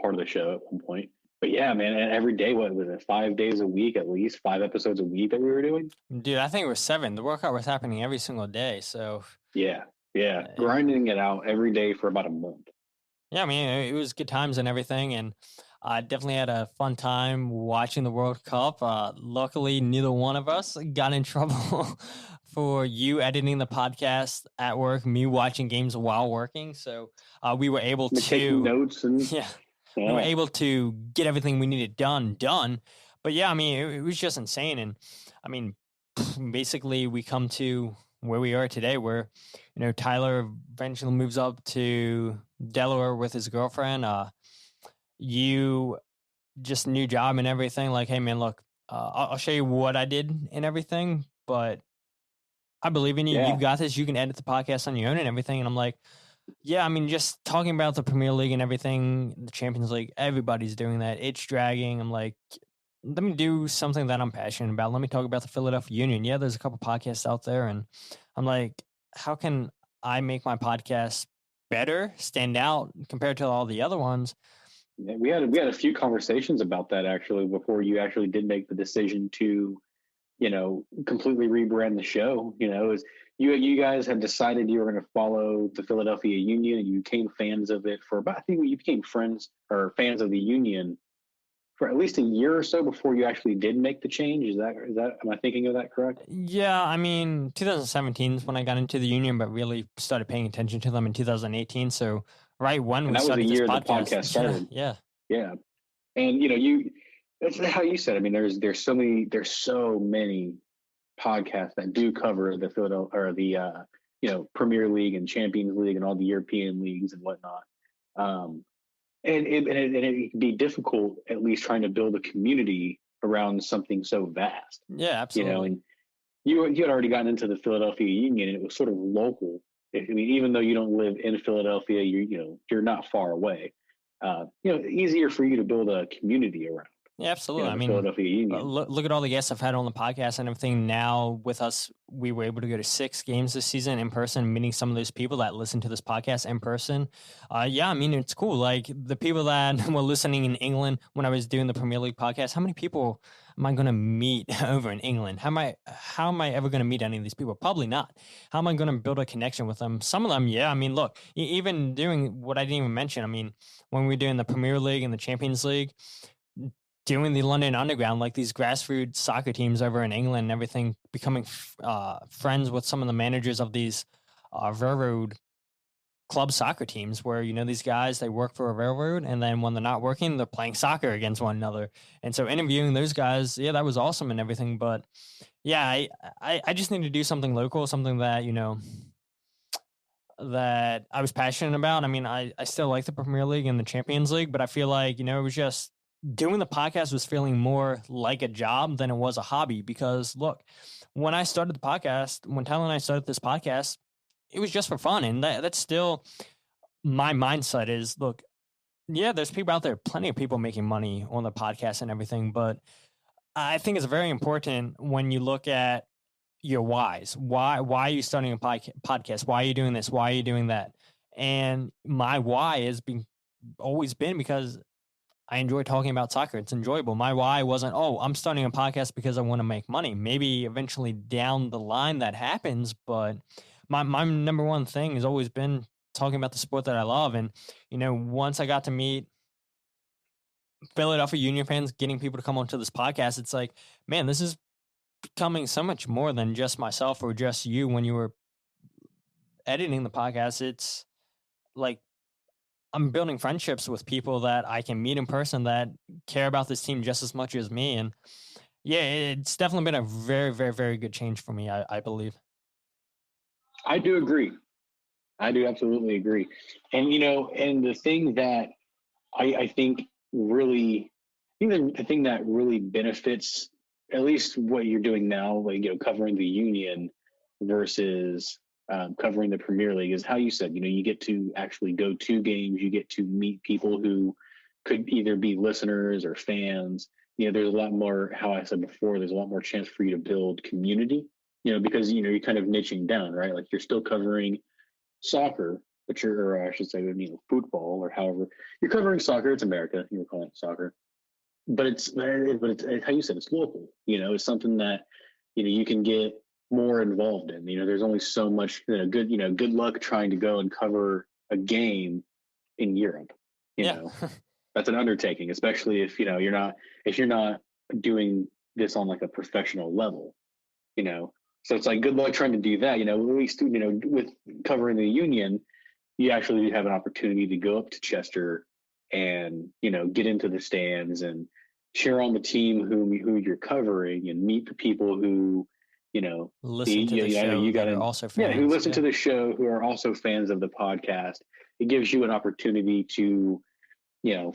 part of the show at one point. But yeah, man, and every day, what was it, 5 days a week, at least 5 episodes a week that we were doing? Dude, I think it was 7. The workout was happening every single day. So yeah, grinding it out every day for about a month. Yeah, I mean, it was good times and everything, and I definitely had a fun time watching the World Cup. Luckily, neither one of us got in trouble for you editing the podcast at work, me watching games while working. So we were able to take notes and we were able to get everything we needed done. But yeah, I mean, it was just insane. And I mean, basically, we come to where we are today, where Tyler eventually moves up to Delaware with his girlfriend. You just new job and everything. Like, hey man, look, I'll show you what I did and everything, but I believe in you. Yeah. You've got this. You can edit the podcast on your own and everything. And I'm like, yeah, I mean, just talking about the Premier League and everything, the Champions League, everybody's doing that. It's dragging. I'm like, let me do something that I'm passionate about. Let me talk about the Philadelphia Union. Yeah, there's a couple podcasts out there, and I'm like, how can I make my podcast better, stand out compared to all the other ones? Yeah, we had a few conversations about that actually before you actually did make the decision to, completely rebrand the show. You guys had decided you were going to follow the Philadelphia Union, and you became fans of it for about, I think you became friends or fans of the Union for at least a year or so before you actually did make the change. Is that am I thinking of that correct? Yeah, I mean, 2017 is when I got into the Union, but really started paying attention to them in 2018. So right when we started this podcast. That was the year the podcast started. Yeah. And that's how you said. I mean, there's so many podcasts that do cover the Philadelphia or the Premier League and Champions League and all the European leagues and whatnot. And it can be difficult, at least trying to build a community around something so vast. Yeah, absolutely. And you had already gotten into the Philadelphia Union, and it was sort of local. I mean, even though you don't live in Philadelphia, you're not far away. Easier for you to build a community around. Yeah, absolutely. I mean, Philadelphia Union. Look at all the guests I've had on the podcast and everything. Now with us, we were able to go to 6 games this season in person, meeting some of those people that listen to this podcast in person. Yeah, I mean, it's cool. Like the people that were listening in England when I was doing the Premier League podcast, how many people am I going to meet over in England? How am I ever going to meet any of these people? Probably not. How am I going to build a connection with them? Some of them, yeah. I mean, look, even doing what I didn't even mention. I mean, when we were doing the Premier League and the Champions League, doing the London Underground, like these grassroots soccer teams over in England and everything, becoming friends with some of the managers of these railroad club soccer teams where, these guys, they work for a railroad, and then when they're not working, they're playing soccer against one another. And so interviewing those guys, yeah, that was awesome and everything. But yeah, I just need to do something local, something that, that I was passionate about. I mean, I still like the Premier League and the Champions League, but I feel like, it was just doing the podcast was feeling more like a job than it was a hobby. Because look, when I started the podcast, when Tyler and I started this podcast, it was just for fun. And that's still my mindset is, look, yeah, there's people out there, plenty of people making money on the podcast and everything. But I think it's very important when you look at your whys. Why are you starting a podcast? Why are you doing this? Why are you doing that? And my why has always been because I enjoy talking about soccer. It's enjoyable. My why wasn't, oh, I'm starting a podcast because I want to make money. Maybe eventually down the line that happens, but my number one thing has always been talking about the sport that I love. And, once I got to meet Philadelphia Union fans, getting people to come onto this podcast, it's like, man, this is becoming so much more than just myself or just you when you were editing the podcast. It's like I'm building friendships with people that I can meet in person that care about this team just as much as me. And yeah, it's definitely been a very, very, very good change for me, I believe. I do agree. I do absolutely agree. And, and the thing that I think really, the thing that really benefits at least what you're doing now, like, covering the Union versus covering the Premier League is how you said, you get to actually go to games, you get to meet people who could either be listeners or fans. There's a lot more, how I said before, there's a lot more chance for you to build community, because, you're kind of niching down, right? Like you're still covering soccer, but or I should say, football or however you're covering soccer. It's America. You're calling it soccer, but it's how you said, it's local. It's something that, you can get more involved in. There's only so much, good luck trying to go and cover a game in Europe. That's an undertaking, especially if, you're not doing this on like a professional level, so it's like, good luck trying to do that. At least, with covering the Union, you actually have an opportunity to go up to Chester and, get into the stands and cheer on the team who you're covering and meet the people who, listen to the show. You got also fans, who listen to the show, who are also fans of the podcast. It gives you an opportunity to,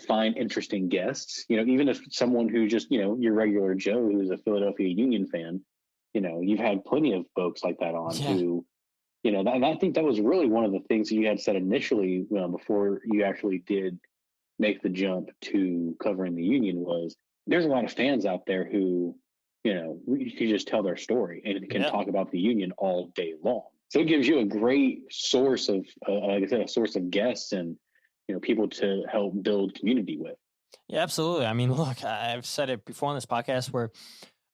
find interesting guests, even if someone who just, your regular Joe, who's a Philadelphia Union fan, you've had plenty of folks like that on who, and I think that was really one of the things that you had said initially before you actually did make the jump to covering the Union was there's a lot of fans out there who, you can just tell their story and can talk about the Union all day long. So it gives you a great source of, like I said, a source of guests and, people to help build community with. Yeah, absolutely. I mean, look, I've said it before on this podcast where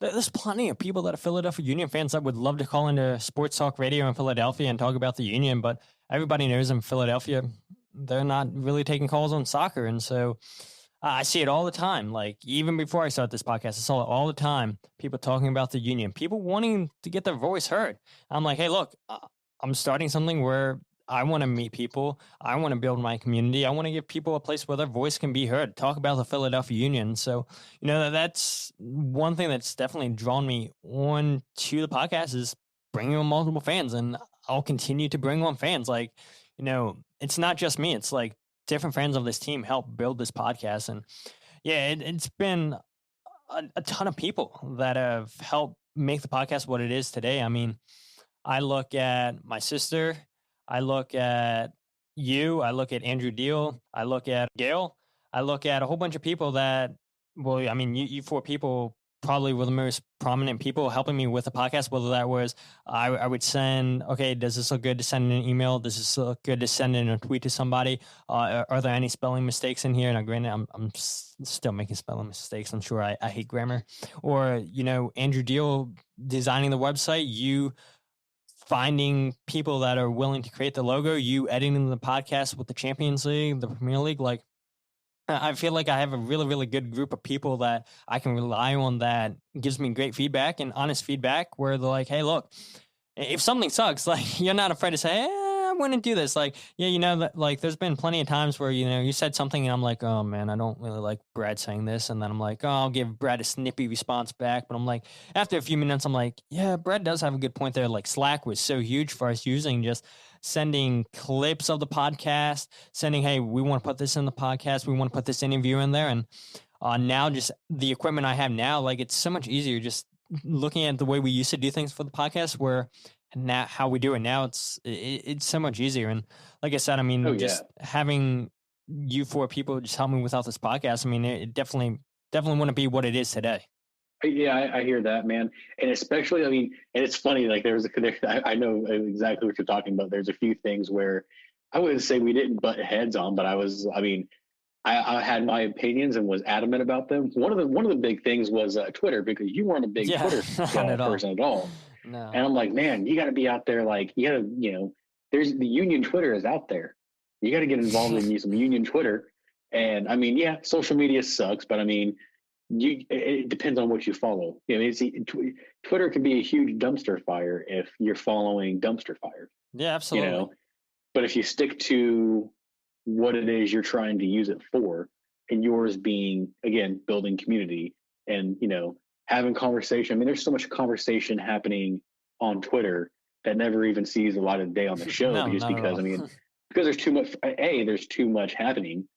there's plenty of people that are Philadelphia Union fans that would love to call into sports talk radio in Philadelphia and talk about the Union, but everybody knows in Philadelphia, they're not really taking calls on soccer. And so I see it all the time. Like, even before I started this podcast, I saw it all the time. People talking about the Union, people wanting to get their voice heard. I'm like, hey, look, I'm starting something where I want to meet people. I want to build my community. I want to give people a place where their voice can be heard. Talk about the Philadelphia Union. So, that's one thing that's definitely drawn me on to the podcast is bringing on multiple fans. And I'll continue to bring on fans. Like, it's not just me. It's like different fans of this team help build this podcast. And yeah, it's been a ton of people that have helped make the podcast what it is today. I mean, I look at my sister, I look at you, I look at Andrew Deal, I look at Gail, I look at a whole bunch of people that, well, I mean, you four people probably were the most prominent people helping me with the podcast, whether that was I would send, okay, does this look good to send an email? Does this look good to send in a tweet to somebody? Are there any spelling mistakes in here? Now, granted, I'm still making spelling mistakes. I'm sure I hate grammar. Or, Andrew Deal designing the website, you finding people that are willing to create the logo, you editing the podcast with the Champions League, the Premier League. Like, I feel like I have a really, really good group of people that I can rely on that gives me great feedback and honest feedback where they're like, hey, look, if something sucks, like, you're not afraid to say, I wouldn't do this. Like, yeah, that, like, there's been plenty of times where, you said something and I'm like, oh man, I don't really like Brad saying this. And then I'm like, oh, I'll give Brad a snippy response back. But I'm like, after a few minutes, I'm like, yeah, Brad does have a good point there. Like, Slack was so huge for us using just sending clips of the podcast, sending, hey, we want to put this in the podcast. We want to put this interview in there. And now just the equipment I have now, like it's so much easier just looking at the way we used to do things for the podcast, where now how we do it now, it's so much easier. And like I said, I mean, just having you four people just help me without this podcast, I mean, it definitely wouldn't be what it is today. Yeah, I hear that, man. And especially, I mean, and it's funny, like I know exactly what you're talking about. There's a few things where I wouldn't say we didn't butt heads on, but I had my opinions and was adamant about them. One of the big things was Twitter, because you weren't a big Twitter person at all. No. And I'm like, man, you got to be out there. Like, you got to, there's the union Twitter is out there. You got to get involved in some union Twitter. And I mean, yeah, social media sucks, but I mean, it depends on what you follow. Twitter can be a huge dumpster fire if you're following dumpster fires. Yeah, absolutely. But if you stick to what it is you're trying to use it for, and yours being, again, building community and, having conversation. I mean, there's so much conversation happening on Twitter that never even sees the light of day on the show, because there's too much, there's too much happening.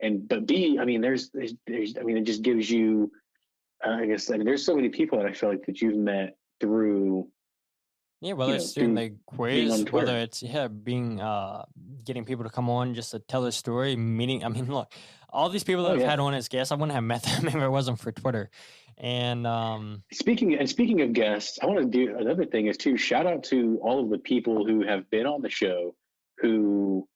But B, I mean, it just gives you, there's so many people that I feel like that you've met through. Yeah, whether it's doing the quiz, whether it's being getting people to come on just to tell their story, meeting. I mean, look, all these people that I've had on as guests, I wouldn't have met them if it wasn't for Twitter. And speaking of guests, I want to do another thing is to shout out to all of the people who have been on the show who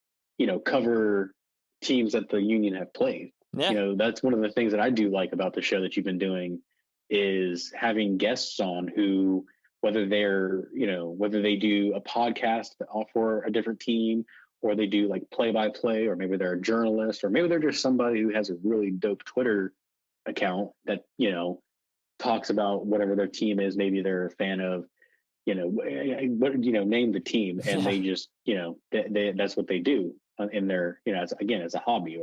cover teams that the Union have played. Yeah. That's one of the things that I do like about the show that you've been doing is having guests on who, whether they do a podcast for a different team, or they do like play-by-play, or maybe they're a journalist, or maybe they're just somebody who has a really dope Twitter account that, talks about whatever their team is. Maybe they're a fan of, name the team, and they just, that's what they do in their, as a hobby,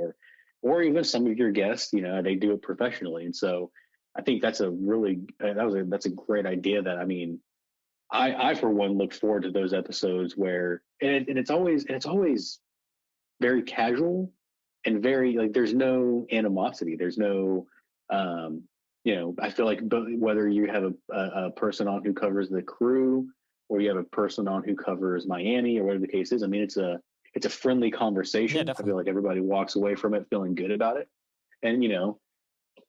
or even some of your guests, they do it professionally. And so I think that's a great idea. That, I mean, I for one look forward to those episodes where, and it's always very casual and very, like, there's no animosity. There's no, I feel like whether you have a person on who covers the Crew, or you have a person on who covers Miami, or whatever the case is, I mean, it's a friendly conversation. Yeah, I feel like everybody walks away from it feeling good about it. And, you're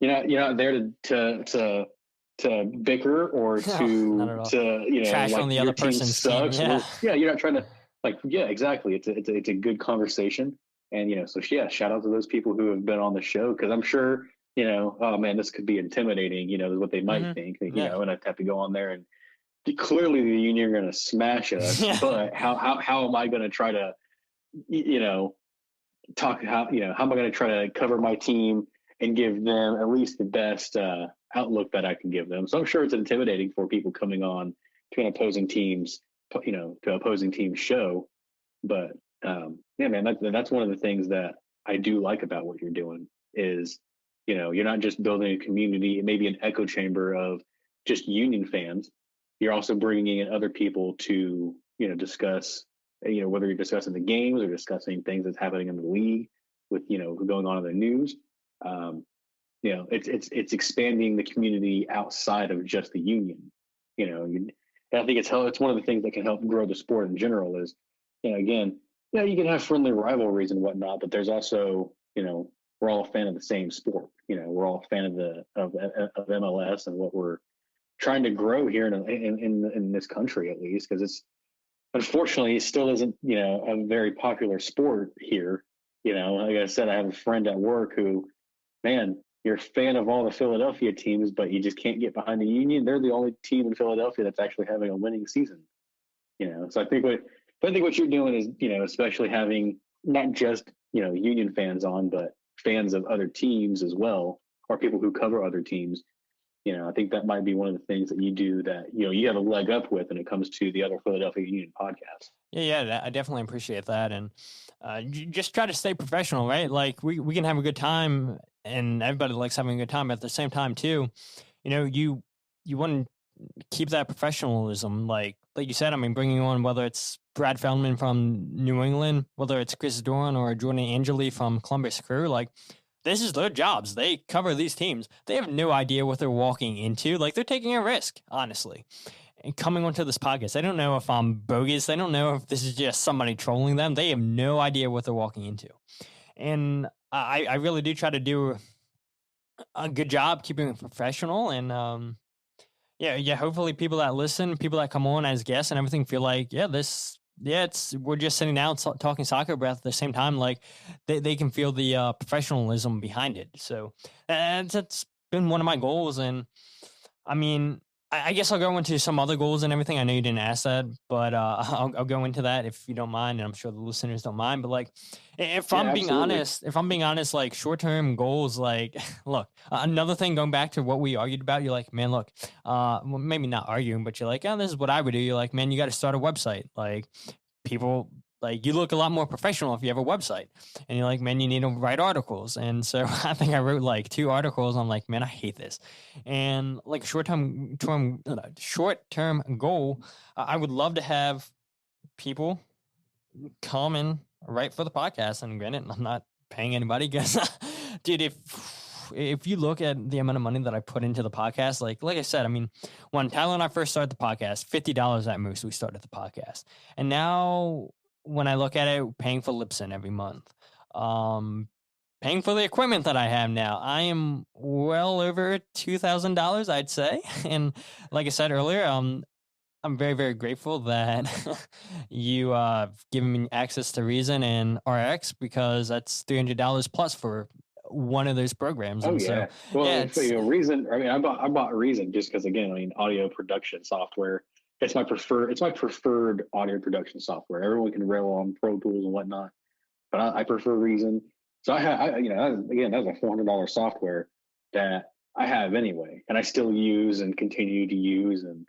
not there to bicker or to trash like on the your other team person's sucks. team. Yeah. You're not trying to, like, yeah, exactly. It's a good conversation. And, so yeah, shout out to those people who have been on the show, because I'm sure, oh man, this could be intimidating, is what they might think, and I have to go on there, and clearly the Union are going to smash us, but how am I going to try to, talk, how am I going to try to cover my team and give them at least the best outlook that I can give them? So I'm sure it's intimidating for people coming on to an opposing team's, to opposing team's show. But yeah, man, that's one of the things that I do like about what you're doing is, you're not just building a community, maybe an echo chamber of just Union fans. You're also bringing in other people to, discuss, whether you're discussing the games or discussing things that's happening in the league with, going on in the news. It's expanding the community outside of just the Union. And I think it's one of the things that can help grow the sport in general is, again, you can have friendly rivalries and whatnot, but there's also, we're all a fan of the same sport. We're all a fan of MLS and what we're trying to grow here in this country, at least, because it's, unfortunately, it still isn't, a very popular sport here. Like I said, I have a friend at work who, man, you're a fan of all the Philadelphia teams, but you just can't get behind the Union. They're the only team in Philadelphia that's actually having a winning season. So I think what you're doing is, especially having not just, Union fans on, but fans of other teams as well, or people who cover other teams. I think that might be one of the things that you do that, you have a leg up with when it comes to the other Philadelphia Union podcasts. Yeah, I definitely appreciate that. And just try to stay professional, right? Like we can have a good time, and everybody likes having a good time. But at the same time too, you want to keep that professionalism. Like you said, I mean, bringing on, whether it's Brad Feldman from New England, whether it's Chris Doran or Jordan Angeli from Columbus Crew, like, this is their jobs. They cover these teams. They have no idea what they're walking into. Like, they're taking a risk, honestly. And coming onto this podcast, they don't know if I'm bogus. They don't know if this is just somebody trolling them. They have no idea what they're walking into. And I really do try to do a good job keeping it professional. And yeah, hopefully people that listen, people that come on as guests and everything feel like, we're just sitting down talking soccer, but at the same time, like they can feel the professionalism behind it. So that's been one of my goals. And I mean, I guess I'll go into some other goals and everything. I know you didn't ask that, but I'll go into that if you don't mind, and I'm sure the listeners don't mind. But like, if I'm being honest, like short-term goals, like, look, another thing going back to what we argued about, you're like, man, look, well, maybe not arguing, but you're like, oh, this is what I would do. You're like, man, you got to start a website. Like, people, like, you look a lot more professional if you have a website. And you're like, man, you need to write articles. And so I think I wrote like 2 articles. I'm like, man, I hate this. And like a short-term goal, I would love to have people come and write for the podcast. And granted, I'm not paying anybody because, dude, if you look at the amount of money that I put into the podcast, like I said, I mean, when Tyler and I first started the podcast, $50 at most, we started the podcast. And now when I look at it, paying for Lipson every month, paying for the equipment that I have now, I am well over $2,000, I'd say. And like I said earlier, I'm very, very grateful that you given me access to Reason and RX, because that's $300 plus for one of those programs. Oh, and yeah. So, well, yeah, Reason. I mean, I bought Reason just because, again, I mean, audio production software. It's my preferred audio production software. Everyone can rail on Pro Tools and whatnot, but I prefer Reason. So that's a $400 software that I have anyway, and I still use and continue to use, and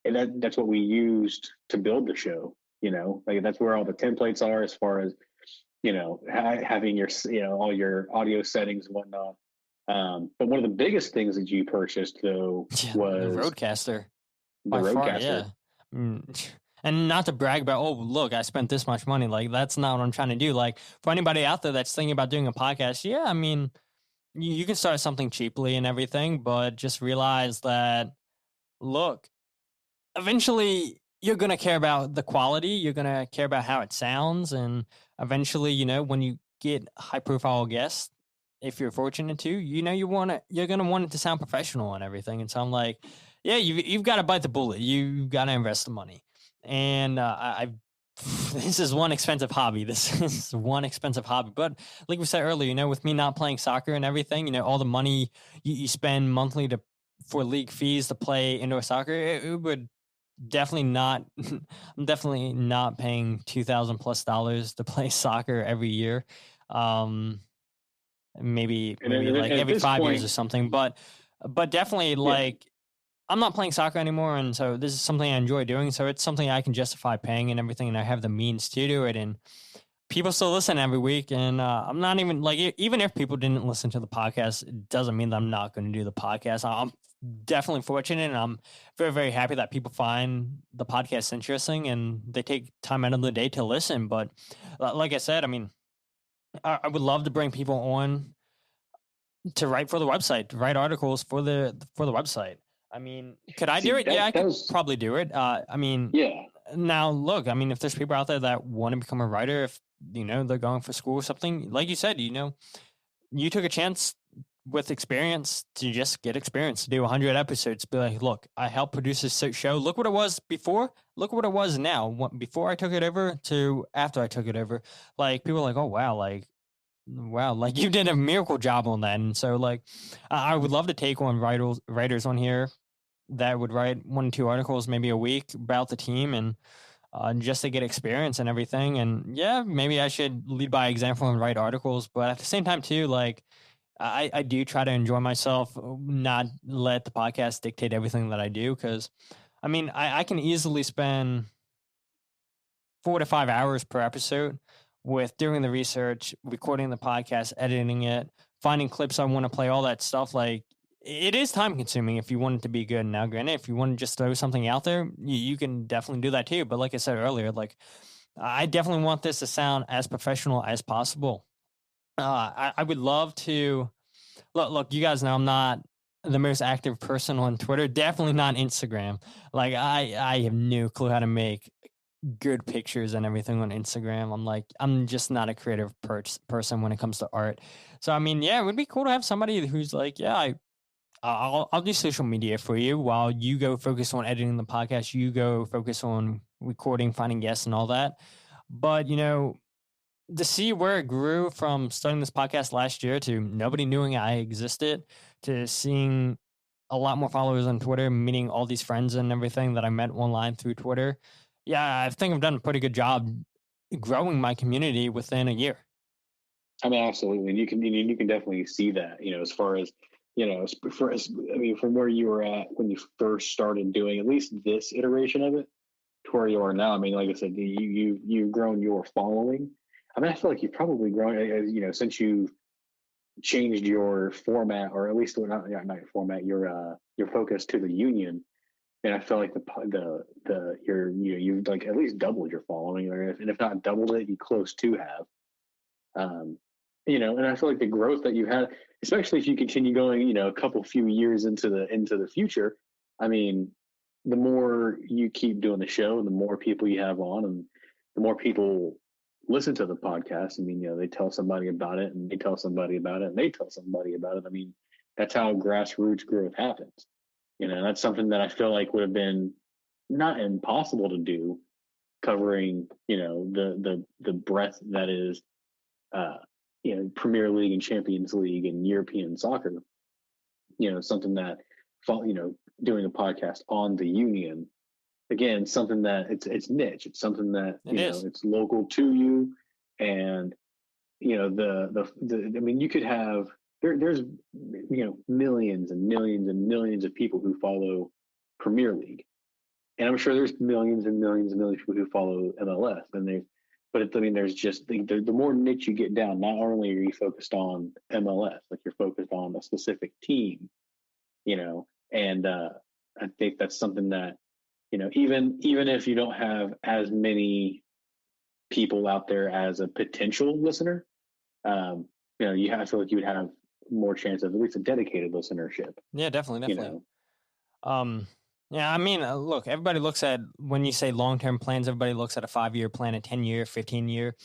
that's what we used to build the show. Like that's where all the templates are, as far as having your all your audio settings and whatnot. But one of the biggest things that you purchased though was the Roadcaster. The Roadcaster. And not to brag about, oh, look, I spent this much money. Like, that's not what I'm trying to do. Like, for anybody out there that's thinking about doing a podcast, yeah, I mean, you can start something cheaply and everything, but just realize that, look, eventually you're going to care about the quality. You're going to care about how it sounds. And eventually, when you get high-profile guests, if you're fortunate to, you're going to want it to sound professional and everything. And so I'm like, yeah, you've got to bite the bullet. You've got to invest the money. And this is one expensive hobby. But like we said earlier, with me not playing soccer and everything, all the money you spend monthly for league fees to play indoor soccer, it would definitely not. I'm definitely not paying $2,000+ to play soccer every year. Maybe like every 5 years or something. But definitely like. I'm not playing soccer anymore, and so this is something I enjoy doing, so it's something I can justify paying and everything, and I have the means to do it, and people still listen every week, and I'm not even, like, even if people didn't listen to the podcast, it doesn't mean that I'm not going to do the podcast. I'm definitely fortunate, and I'm very, very happy that people find the podcast interesting, and they take time out of the day to listen, but like I said, I mean, I would love to bring people on to write for the website, to write articles for the website. I mean, could I do it? Yeah, I could probably do it. I mean, yeah. Now, look, I mean, if there's people out there that want to become a writer, if, they're going for school or something, like you said, you took a chance with experience to just get experience, to do 100 episodes, be like, look, I helped produce this show. Look what it was before. Look what it was now. Before I took it over to after I took it over. Like, people are like, oh, wow, like you did a miracle job on that. And so like, I would love to take on writers on here that would write 1 or 2 articles maybe a week about the team, and just to get experience and everything. And yeah, maybe I should lead by example and write articles, but at the same time too, like I do try to enjoy myself, not let the podcast dictate everything that I do. Cause I mean, I can easily spend 4 to 5 hours per episode with doing the research, recording the podcast, editing it, finding clips I want to play, all that stuff. Like, it is time consuming if you want it to be good. Now, granted, if you want to just throw something out there, you can definitely do that too. But like I said earlier, like, I definitely want this to sound as professional as possible. I would love to look, you guys know I'm not the most active person on Twitter, definitely not Instagram. Like I have no clue how to make good pictures and everything on Instagram. I'm just not a creative person when it comes to art. So I mean, yeah, it would be cool to have somebody who's like, yeah, I'll do social media for you while you go focus on editing the podcast. You go focus on recording, finding guests, and all that. But to see where it grew from starting this podcast last year to nobody knowing I existed to seeing a lot more followers on Twitter, meeting all these friends and everything that I met online through Twitter. Yeah, I think I've done a pretty good job growing my community within a year. I mean, absolutely. You can definitely see that, as far as, from where you were at when you first started doing at least this iteration of it to where you are now. I mean, like I said, you've grown your following. I mean, I feel like you've probably grown, since you've changed your format, or at least not your format, your focus to the union. And I feel like you've like at least doubled your following, and if not doubled it, you close to have. And I feel like the growth that you had, especially if you continue going, a few years into the future. I mean, the more you keep doing the show, the more people you have on, and the more people listen to the podcast. I mean, they tell somebody about it, and they tell somebody about it, and they tell somebody about it. I mean, that's how grassroots growth happens. That's something that I feel like would have been not impossible to do, covering, the breadth that is, Premier League and Champions League and European soccer. Something that, doing a podcast on the union, again, something that it's niche. It's something that it's local to you, and I mean, you could have there's millions and millions and millions of people who follow Premier League, and I'm sure there's millions and millions and millions of people who follow MLS, there's just the more niche you get down, not only are you focused on MLS, like you're focused on a specific team, and I think that's something that, even if you don't have as many people out there as a potential listener, I feel like you would have more chance of at least a dedicated listenership. Yeah, definitely. Yeah, I mean, look, everybody looks at, when you say long-term plans, everybody looks at a 5-year plan, a 10-year, 15-year.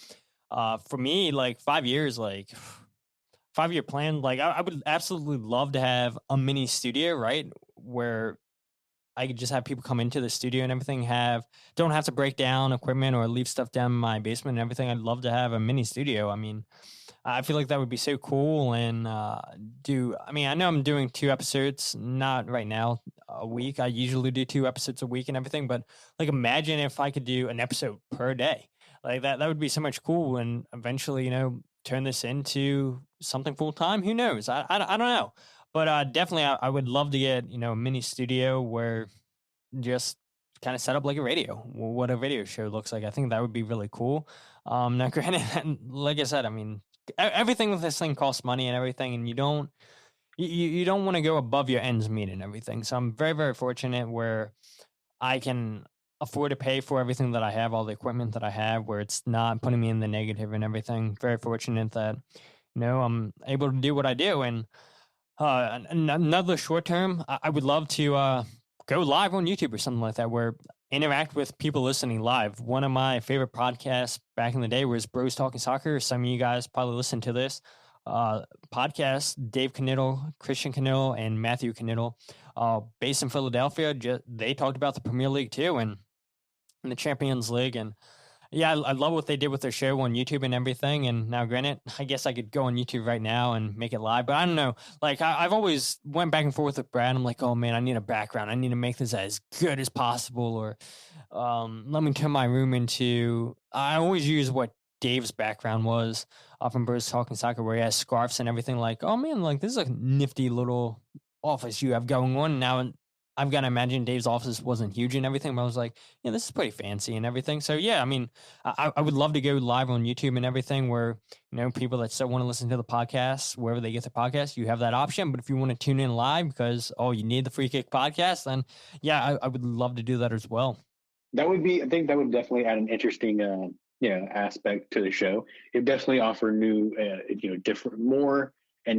For me, like 5 years, like 5-year plan, like I would absolutely love to have a mini studio, right? Where I could just have people come into the studio and everything, don't have to break down equipment or leave stuff down in my basement and everything. I'd love to have a mini studio. I mean, I feel like that would be so cool. And I know I'm doing 2 episodes, not right now, a week. I usually do 2 episodes a week and everything, but like imagine if I could do an episode per day. Like that would be so much cool. And eventually, turn this into something full time. Who knows? I don't know. But definitely, I would love to get, a mini studio where just kind of set up like a radio, what a radio show looks like. I think that would be really cool. Now, granted, like I said, I mean, everything with this thing costs money and everything, and you don't want to go above your ends meet and everything. So I'm very, very fortunate where I can afford to pay for everything that I have, all the equipment that I have, where it's not putting me in the negative and everything. Very fortunate that, I'm able to do what I do. And another short term, I would love to go live on YouTube or something like that, where interact with people listening live. One of my favorite podcasts back in the day was Bros Talking Soccer. Some of you guys probably listen to this podcast. Dave Knittel, Christian Knittel, and Matthew Knittel, based in Philadelphia. They talked about the Premier League too, and the Champions League. And yeah, I love what they did with their show on YouTube and everything. And now, granted, I guess I could go on YouTube right now and make it live, but I don't know. Like, I've always went back and forth with Brad. I'm like, oh man, I need a background. I need to make this as good as possible. Or let me turn my room into. I always use what Dave's background was from Birds Talking Soccer, where he has scarves and everything. Like, oh man, like this is a nifty little office you have going on now. I've got to imagine Dave's office wasn't huge and everything, but I was like, yeah, this is pretty fancy and everything. So yeah, I mean, I would love to go live on YouTube and everything, where, people that still want to listen to the podcast, wherever they get the podcast, you have that option. But if you want to tune in live because, you need the Free Kick podcast, then yeah, I would love to do that as well. I think that would definitely add an interesting aspect to the show. It definitely offered new,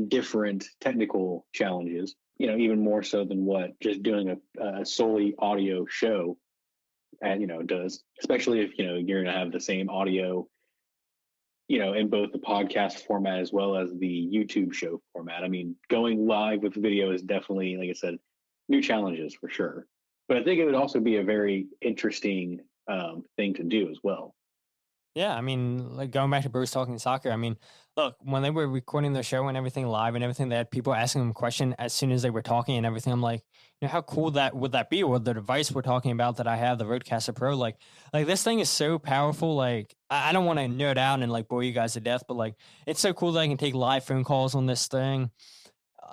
different technical challenges. Even more so than what just doing a solely audio show, does. Especially if you're going to have the same audio, in both the podcast format as well as the YouTube show format. I mean, going live with video is definitely, like I said, new challenges for sure. But I think it would also be a very interesting thing to do as well. Yeah, I mean, like going back to Bruce talking soccer, I mean, look, when they were recording their show and everything live and everything, they had people asking them questions as soon as they were talking and everything. I'm like, how cool would that be? Or the device we're talking about that I have, the Rodecaster Pro, like this thing is so powerful. Like, I don't want to nerd out and like bore you guys to death, but like, it's so cool that I can take live phone calls on this thing.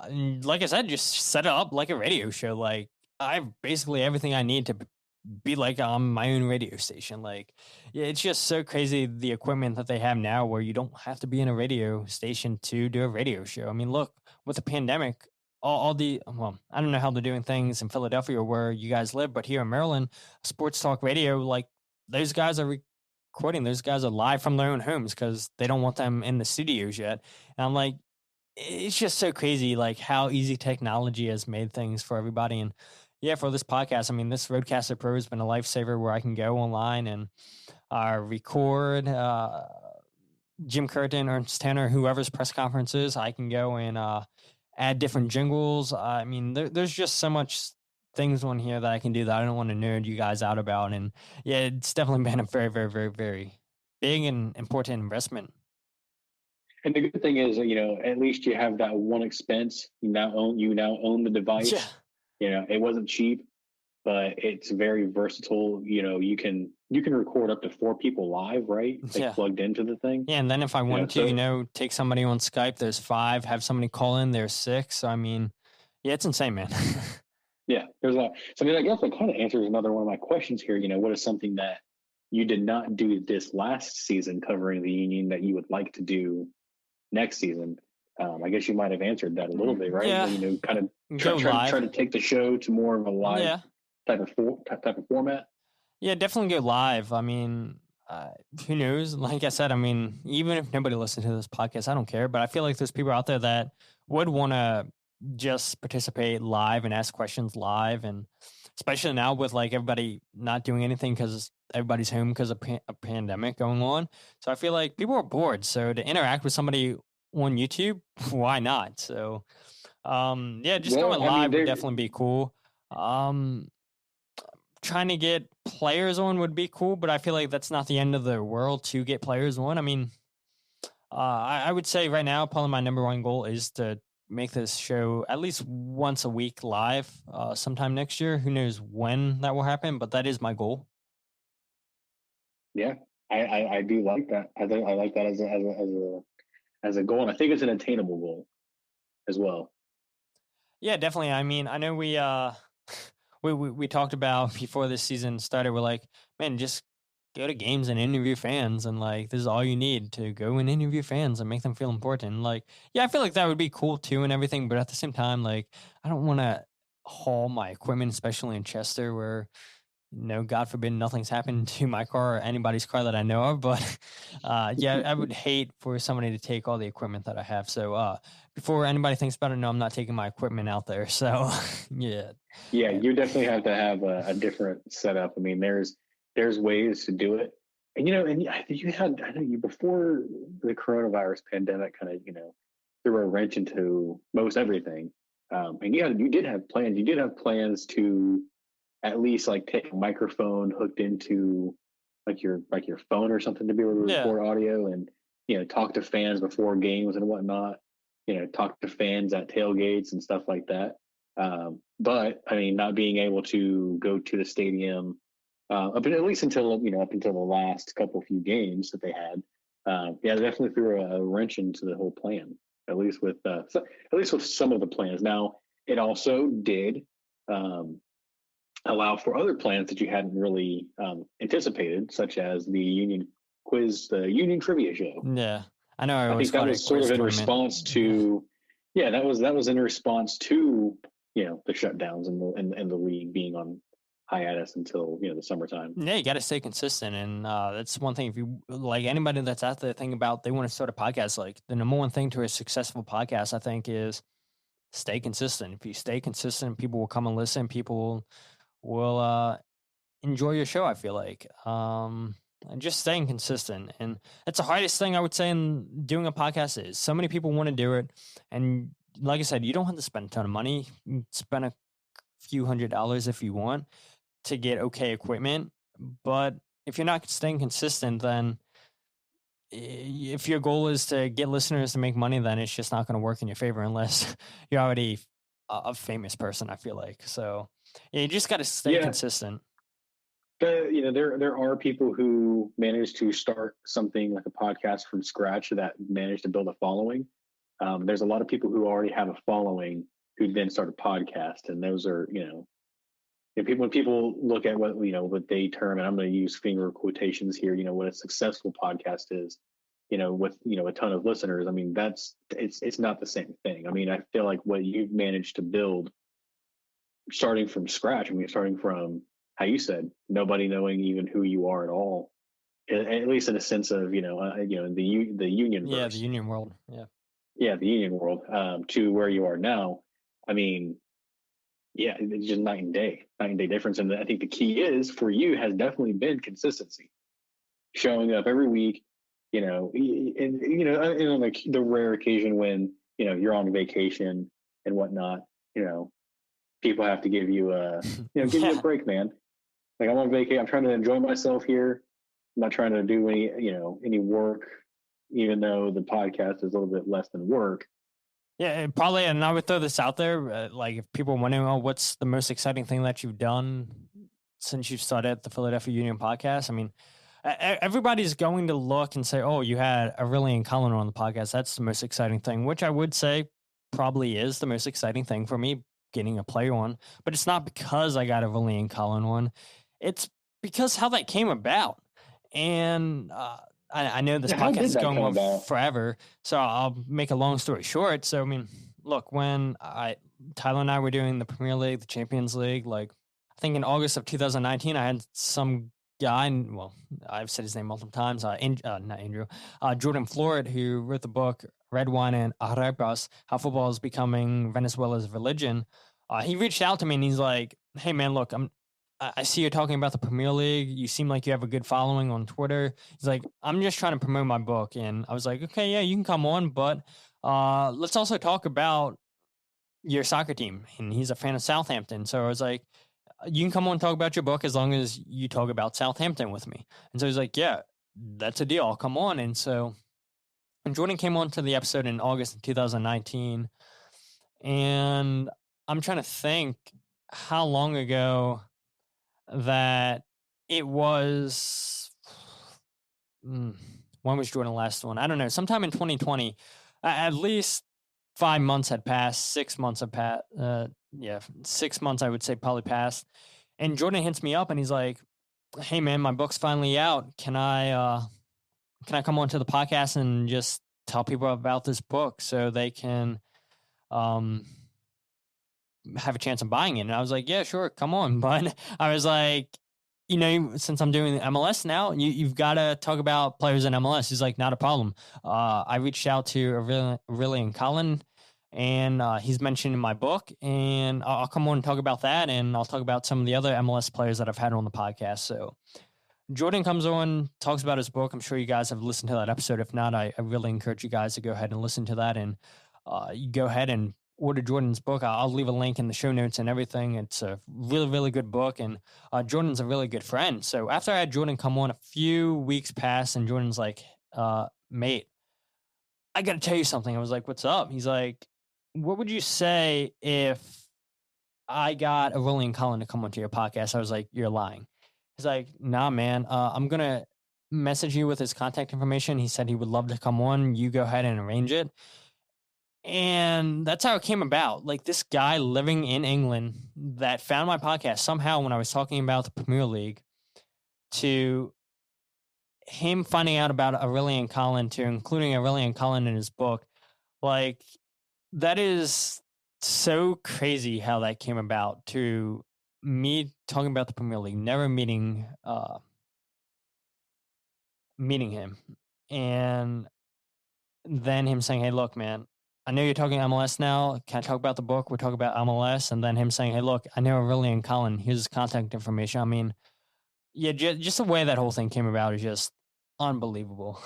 And like I said, just set it up like a radio show. Like, I have basically everything I need to be like on my own radio station. Like, yeah, it's just so crazy the equipment that they have now where you don't have to be in a radio station to do a radio show. I mean, look, with the pandemic, I don't know how they're doing things in Philadelphia or where you guys live, but here in Maryland, sports talk radio, like those guys are recording, those guys are live from their own homes because they don't want them in the studios yet. And I'm like, it's just so crazy, like how easy technology has made things for everybody. And yeah, for this podcast, I mean, this Rodecaster Pro has been a lifesaver where I can go online and record Jim Curtin, Ernst Tanner, whoever's press conferences. I can go and add different jingles. I mean, there's just so much things on here that I can do that I don't want to nerd you guys out about. And yeah, it's definitely been a very, very, very, very big and important investment. And the good thing is, at least you have that one expense. You now own the device. Yeah. It wasn't cheap, but it's very versatile. You can record up to 4 people live, right? Plugged into the thing. Yeah, and then if I wanted to, take somebody on Skype, there's 5. Have somebody call in, there's 6. So, I mean, yeah, it's insane, man. Yeah, there's a. So, I mean, I guess that kind of answers another one of my questions here. What is something that you did not do this last season covering the Union that you would like to do next season? I guess you might have answered that a little bit, right? Yeah. Kind of try to take the show to more of a live type of format. Yeah, definitely go live. I mean, who knows? Like I said, I mean, even if nobody listens to this podcast, I don't care. But I feel like there's people out there that would want to just participate live and ask questions live, and especially now with like everybody not doing anything because everybody's home because of a pandemic going on. So I feel like people are bored. So to interact with somebody on YouTube, why not? So going live would definitely be cool. Trying to get players on would be cool, but I feel like that's not the end of the world to get players on. I mean, I would say right now probably my number one goal is to make this show at least once a week live sometime next year. Who knows when that will happen, but that is my goal. Yeah, I do like that. I like that as a goal, and I think it's an attainable goal as well. Yeah, definitely. I mean, I know we talked about before this season started. We're like, man, just go to games and interview fans, and like this is all you need to go and interview fans and make them feel important. And like, yeah, I feel like that would be cool too and everything. But at the same time, like, I don't want to haul my equipment, especially in Chester, where God forbid nothing's happened to my car or anybody's car that I know of. But yeah, I would hate for somebody to take all the equipment that I have. So before anybody thinks about it, no, I'm not taking my equipment out there. So yeah. Yeah, you definitely have to have a different setup. I mean, there's ways to do it. And, and I think you before the coronavirus pandemic kind of, threw a wrench into most everything. And you did have plans. You did have plans to at least like take a microphone hooked into like your phone or something to be able to record audio and, talk to fans before games and whatnot, talk to fans at tailgates and stuff like that. But I mean, not being able to go to the stadium, at least until the last few games that they had, definitely threw a wrench into the whole plan. At least with some of the plans. Now, it also did allow for other plans that you hadn't really anticipated, such as the Union quiz, the Union trivia show. Yeah, I know. I think that was sort of in response to, that was in response to the shutdowns and the league being on hiatus until the summertime. Yeah, you got to stay consistent, and that's one thing. If you like anybody that's out there thinking about they want to start a podcast, like the number one thing to a successful podcast, I think, is stay consistent. If you stay consistent, people will come and listen. People will enjoy your show. I feel like, and just staying consistent, and that's the hardest thing I would say in doing a podcast. Is so many people want to do it, and like I said, you don't have to spend a ton of money. You can spend a few $100s if you want to get okay equipment, but if you're not staying consistent, then if your goal is to get listeners to make money, then it's just not going to work in your favor unless you're already a famous person, I feel like. So yeah, you just got to stay consistent. There are people who manage to start something like a podcast from scratch that manage to build a following. There's a lot of people who already have a following who then start a podcast, and those are, when people look at what they term, and I'm going to use finger quotations here, what a successful podcast is, with a ton of listeners. I mean, it's not the same thing. I mean, I feel like what you've managed to build, starting from scratch. I mean, starting from how you said, nobody knowing even who you are at all, at least in a sense of the union. Yeah, the union world. Yeah, the union world, to where you are now. I mean, yeah, it's just night and day difference. And I think the key is for you has definitely been consistency, showing up every week, and like the rare occasion when, you're on vacation and whatnot, people have to give you give you a break, man. Like, I'm on vacation. I'm trying to enjoy myself here. I'm not trying to do any work, even though the podcast is a little bit less than work. Yeah, probably, and I would throw this out there, like if people are wondering, what's the most exciting thing that you've done since you've started the Philadelphia Union podcast? I mean, everybody's going to look and say, oh, you had Aurelian Cullen on the podcast. That's the most exciting thing, which I would say probably is the most exciting thing for me, getting a player on. But it's not because I got Aurelian Cullen on. It's because how that came about. And I know this podcast is going on forever, so I'll make a long story short. So, I mean, look, when Tyler and I were doing the Premier League, the Champions League, like I think in August of 2019, I had some guy, well, I've said his name multiple times, not Andrew, Jordan Florid, who wrote the book Red Wine and Arepas, How Football is Becoming Venezuela's Religion. He reached out to me and he's like, hey, man, look, I see you're talking about the Premier League. You seem like you have a good following on Twitter. He's like, I'm just trying to promote my book. And I was like, okay, yeah, you can come on, but let's also talk about your soccer team. And he's a fan of Southampton. So I was like, you can come on and talk about your book as long as you talk about Southampton with me. And so he's like, yeah, that's a deal. I'll come on. And so Jordan came on to the episode in August of 2019. And I'm trying to think how long ago that it was. When was Jordan last one? I don't know. Sometime in 2020, at least 5 months had passed. 6 months have passed. 6 months I would say probably passed. And Jordan hits me up and he's like, "Hey man, my book's finally out. Can I come onto the podcast and just tell people about this book so they can have a chance of buying it?" And I was like, yeah, sure, come on. But I was like, since I'm doing MLS now, you've got to talk about players in MLS. He's like, not a problem. I reached out to Aurelian Cullen, and he's mentioned in my book, and I'll come on and talk about that, and I'll talk about some of the other MLS players that I've had on the podcast. So Jordan comes on, talks about his book. I'm sure you guys have listened to that episode. If not, I really encourage you guys to go ahead and listen to that, and you go ahead and order Jordan's book. I'll leave a link in the show notes and everything. It's a really, really good book, and Jordan's a really good friend. So after I had Jordan come on, a few weeks passed, and Jordan's like, mate, I got to tell you something. I was like, what's up? He's like, what would you say if I got Aurelian Cullen to come onto your podcast? I was like, you're lying. He's like, nah, man, I'm going to message you with his contact information. He said he would love to come on. You go ahead and arrange it. And that's how it came about. Like, this guy living in England that found my podcast somehow when I was talking about the Premier League, to him finding out about Aurelian Cullen, to including Aurelian Cullen in his book. Like, that is so crazy how that came about, to me talking about the Premier League, never meeting him, and then him saying, "Hey, look, man, I know you're talking MLS now. Can I talk about the book? We're talking about MLS." And then him saying, "Hey, look, I know Aurelian Collin. Here's his contact information." I mean, yeah, just the way that whole thing came about is just unbelievable.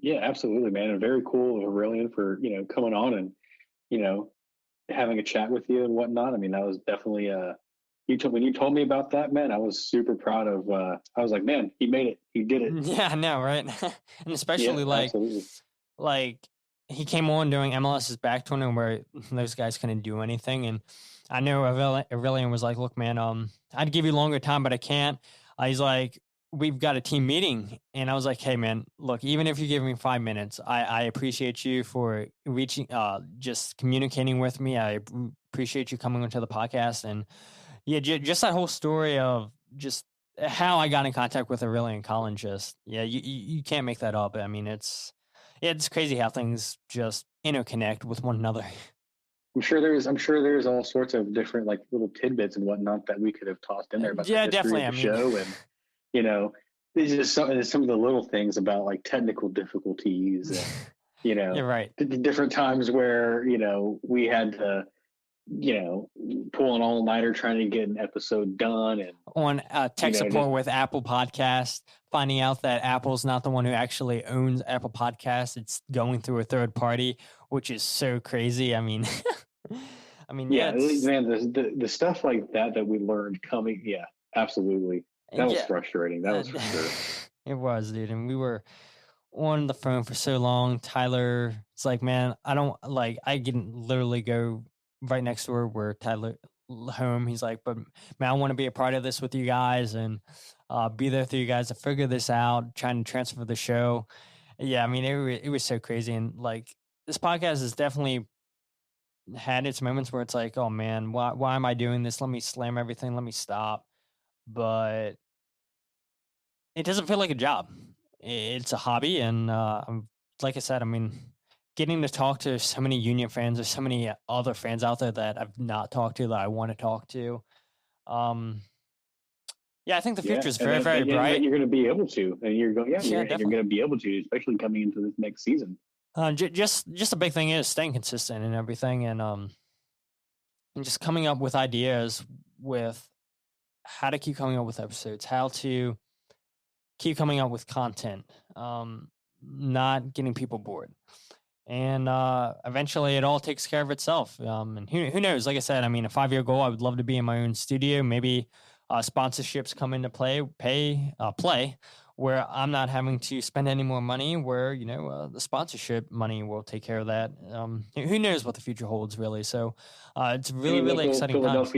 Yeah, absolutely, man. And very cool of Aurelian for, coming on and, you know, having a chat with you and whatnot. I mean, that was definitely when you told me about that, man, I was super proud of I was like, man, he made it. He did it. Yeah, I know, right? And especially Yeah, absolutely. like he came on during MLS's back tournament where those guys couldn't do anything. And I know Aurelian was like, "Look, man, I'd give you longer time, but I can't." He's like, "We've got a team meeting." And I was like, "Hey, man, look, even if you give me 5 minutes, I appreciate you for reaching, just communicating with me. I appreciate you coming onto the podcast." And yeah, just that whole story of just how I got in contact with Aurelian Collins. Just, yeah, you can't make that up. I mean, it's crazy how things just interconnect with one another. I'm sure there's all sorts of different like little tidbits and whatnot that we could have tossed in there about Yeah, the history definitely. of the show, and you know, these are some of the little things about like technical difficulties and You're right. the different times where we had to pull an all-nighter trying to get an episode done, and On tech support with Apple Podcast, finding out that Apple's not the one who actually owns Apple Podcast. It's going through a third party, which is so crazy. I mean, yeah, man, the stuff like that we learned coming. Yeah, absolutely. That was frustrating. That was for sure. It was, dude. And we were on the phone for so long. Tyler, it's like, man, I can literally go right next door where Tyler home. He's like, but man, I want to be a part of this with you guys and be there for you guys to figure this out, trying to transfer the show. Yeah, I mean, it was so crazy. And like, this podcast has definitely had its moments where it's like, oh man, why am I doing this? Let me slam everything. Let me stop. But it doesn't feel like a job. It's a hobby. And like I said, I mean, getting to talk to so many Union fans, there's so many other fans out there that I've not talked to that I want to talk to. Yeah, I think the future is very, very bright. You're going to be able to, and you're going, you're going to be able to, especially coming into this next season. Just a big thing is staying consistent and everything, and just coming up with ideas with how to keep coming up with episodes, how to keep coming up with content, not getting people bored. And eventually it all takes care of itself. And who knows? Like I said, I mean, a 5-year goal, I would love to be in my own studio. Maybe sponsorships come into play where I'm not having to spend any more money, where, the sponsorship money will take care of that. Who knows what the future holds, really. So it's really, really exciting times.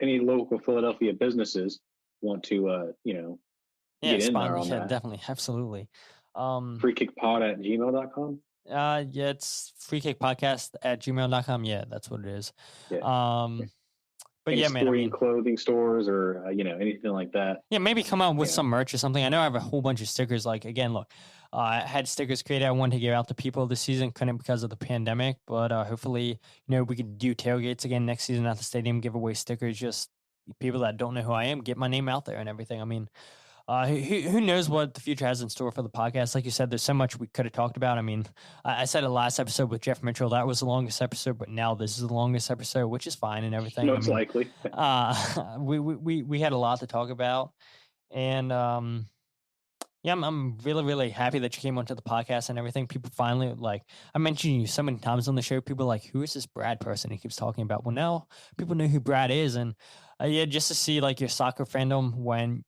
Any local Philadelphia businesses want to, get in there on that. Definitely. Absolutely. freekickpod@gmail.com. Yeah, it's freekickpodcast@gmail.com. Yeah, that's what it is. Yeah. But yeah, man, I mean, clothing stores or anything like that. Yeah, maybe come out with some merch or something. I know I have a whole bunch of stickers. Like, again, look, I had stickers created I wanted to give out to people this season. Couldn't because of the pandemic, but hopefully, we could do tailgates again next season at the stadium, give away stickers. Just people that don't know who I am, get my name out there and everything. I mean, who knows what the future has in store for the podcast? Like you said, there's so much we could have talked about. I mean, I said it last episode with Jeff Mitchell, that was the longest episode, but now this is the longest episode, which is fine and everything. Most likely. We had a lot to talk about, and yeah, I'm really, really happy that you came onto the podcast and everything. People finally, like, I mentioned you so many times on the show, people are like, who is this Brad person he keeps talking about? Well, now people know who Brad is, and yeah, just to see like your soccer fandom when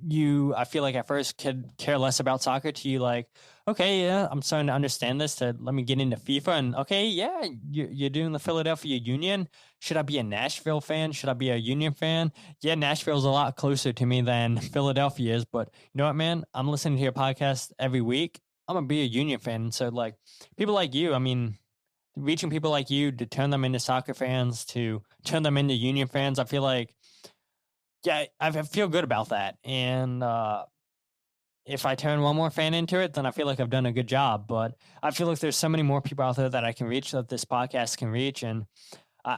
I feel like at first could care less about soccer to you like, okay, yeah, I'm starting to understand this, to let me get into FIFA, and okay, yeah, you're doing the Philadelphia Union. Should I be a Nashville fan? Should I be a Union fan? Yeah, Nashville's a lot closer to me than Philadelphia is, but you know what, man? I'm listening to your podcast every week. I'm going to be a Union fan. So like people like you, I mean, reaching people like you to turn them into soccer fans, to turn them into Union fans, I feel like, yeah, I feel good about that. And if I turn one more fan into it, then I feel like I've done a good job. But I feel like there's so many more people out there that I can reach, that this podcast can reach. And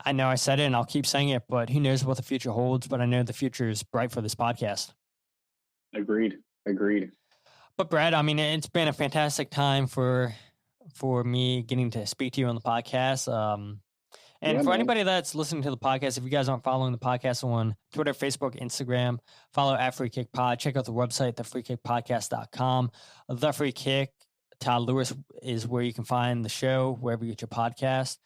I know I said it and I'll keep saying it, but who knows what the future holds, but I know the future is bright for this podcast. Agreed. But Brad, I mean, it's been a fantastic time for me getting to speak to you on the podcast. And for anybody that's listening to the podcast, if you guys aren't following the podcast on Twitter, Facebook, Instagram, follow at Free Kick Pod. Check out the website, thefreekickpodcast.com. The Free Kick, Todd Lewis is where you can find the show, wherever you get your podcast.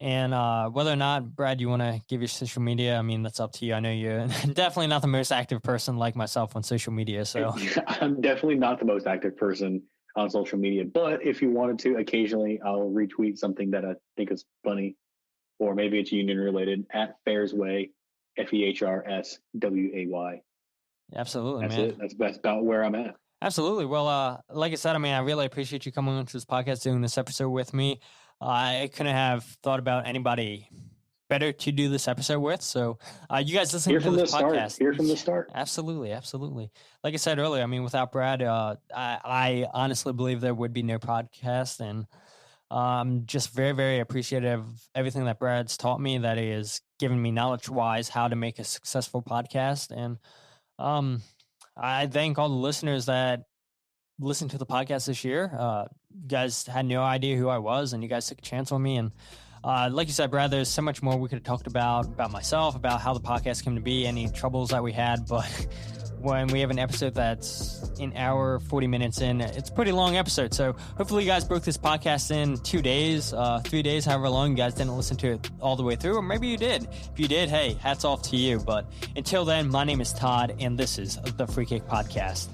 And whether or not, Brad, you want to give your social media, I mean, that's up to you. I know you're definitely not the most active person like myself on social media. So I'm definitely not the most active person on social media. But if you wanted to, occasionally I'll retweet something that I think is funny. Or maybe it's union related at Fehr's Way, FEHRSWAY. Absolutely, that's man. It. That's about where I'm at. Absolutely. Well, like I said, I mean, I really appreciate you coming onto this podcast, doing this episode with me. I couldn't have thought about anybody better to do this episode with. So you guys listen to this podcast. Here from the start. Absolutely. Like I said earlier, I mean, without Brad, I honestly believe there would be no podcast. And I'm just very, very appreciative of everything that Brad's taught me, that he has given me knowledge-wise how to make a successful podcast. And I thank all the listeners that listened to the podcast this year. You guys had no idea who I was, and you guys took a chance on me. And like you said, Brad, there's so much more we could have talked about myself, about how the podcast came to be, any troubles that we had. But when we have an episode that's an hour, 40 minutes in, it's a pretty long episode. So hopefully you guys broke this podcast in 2 days, 3 days, however long you guys didn't listen to it all the way through. Or maybe you did. If you did, hey, hats off to you. But until then, my name is Todd, and this is the Free Kick Podcast.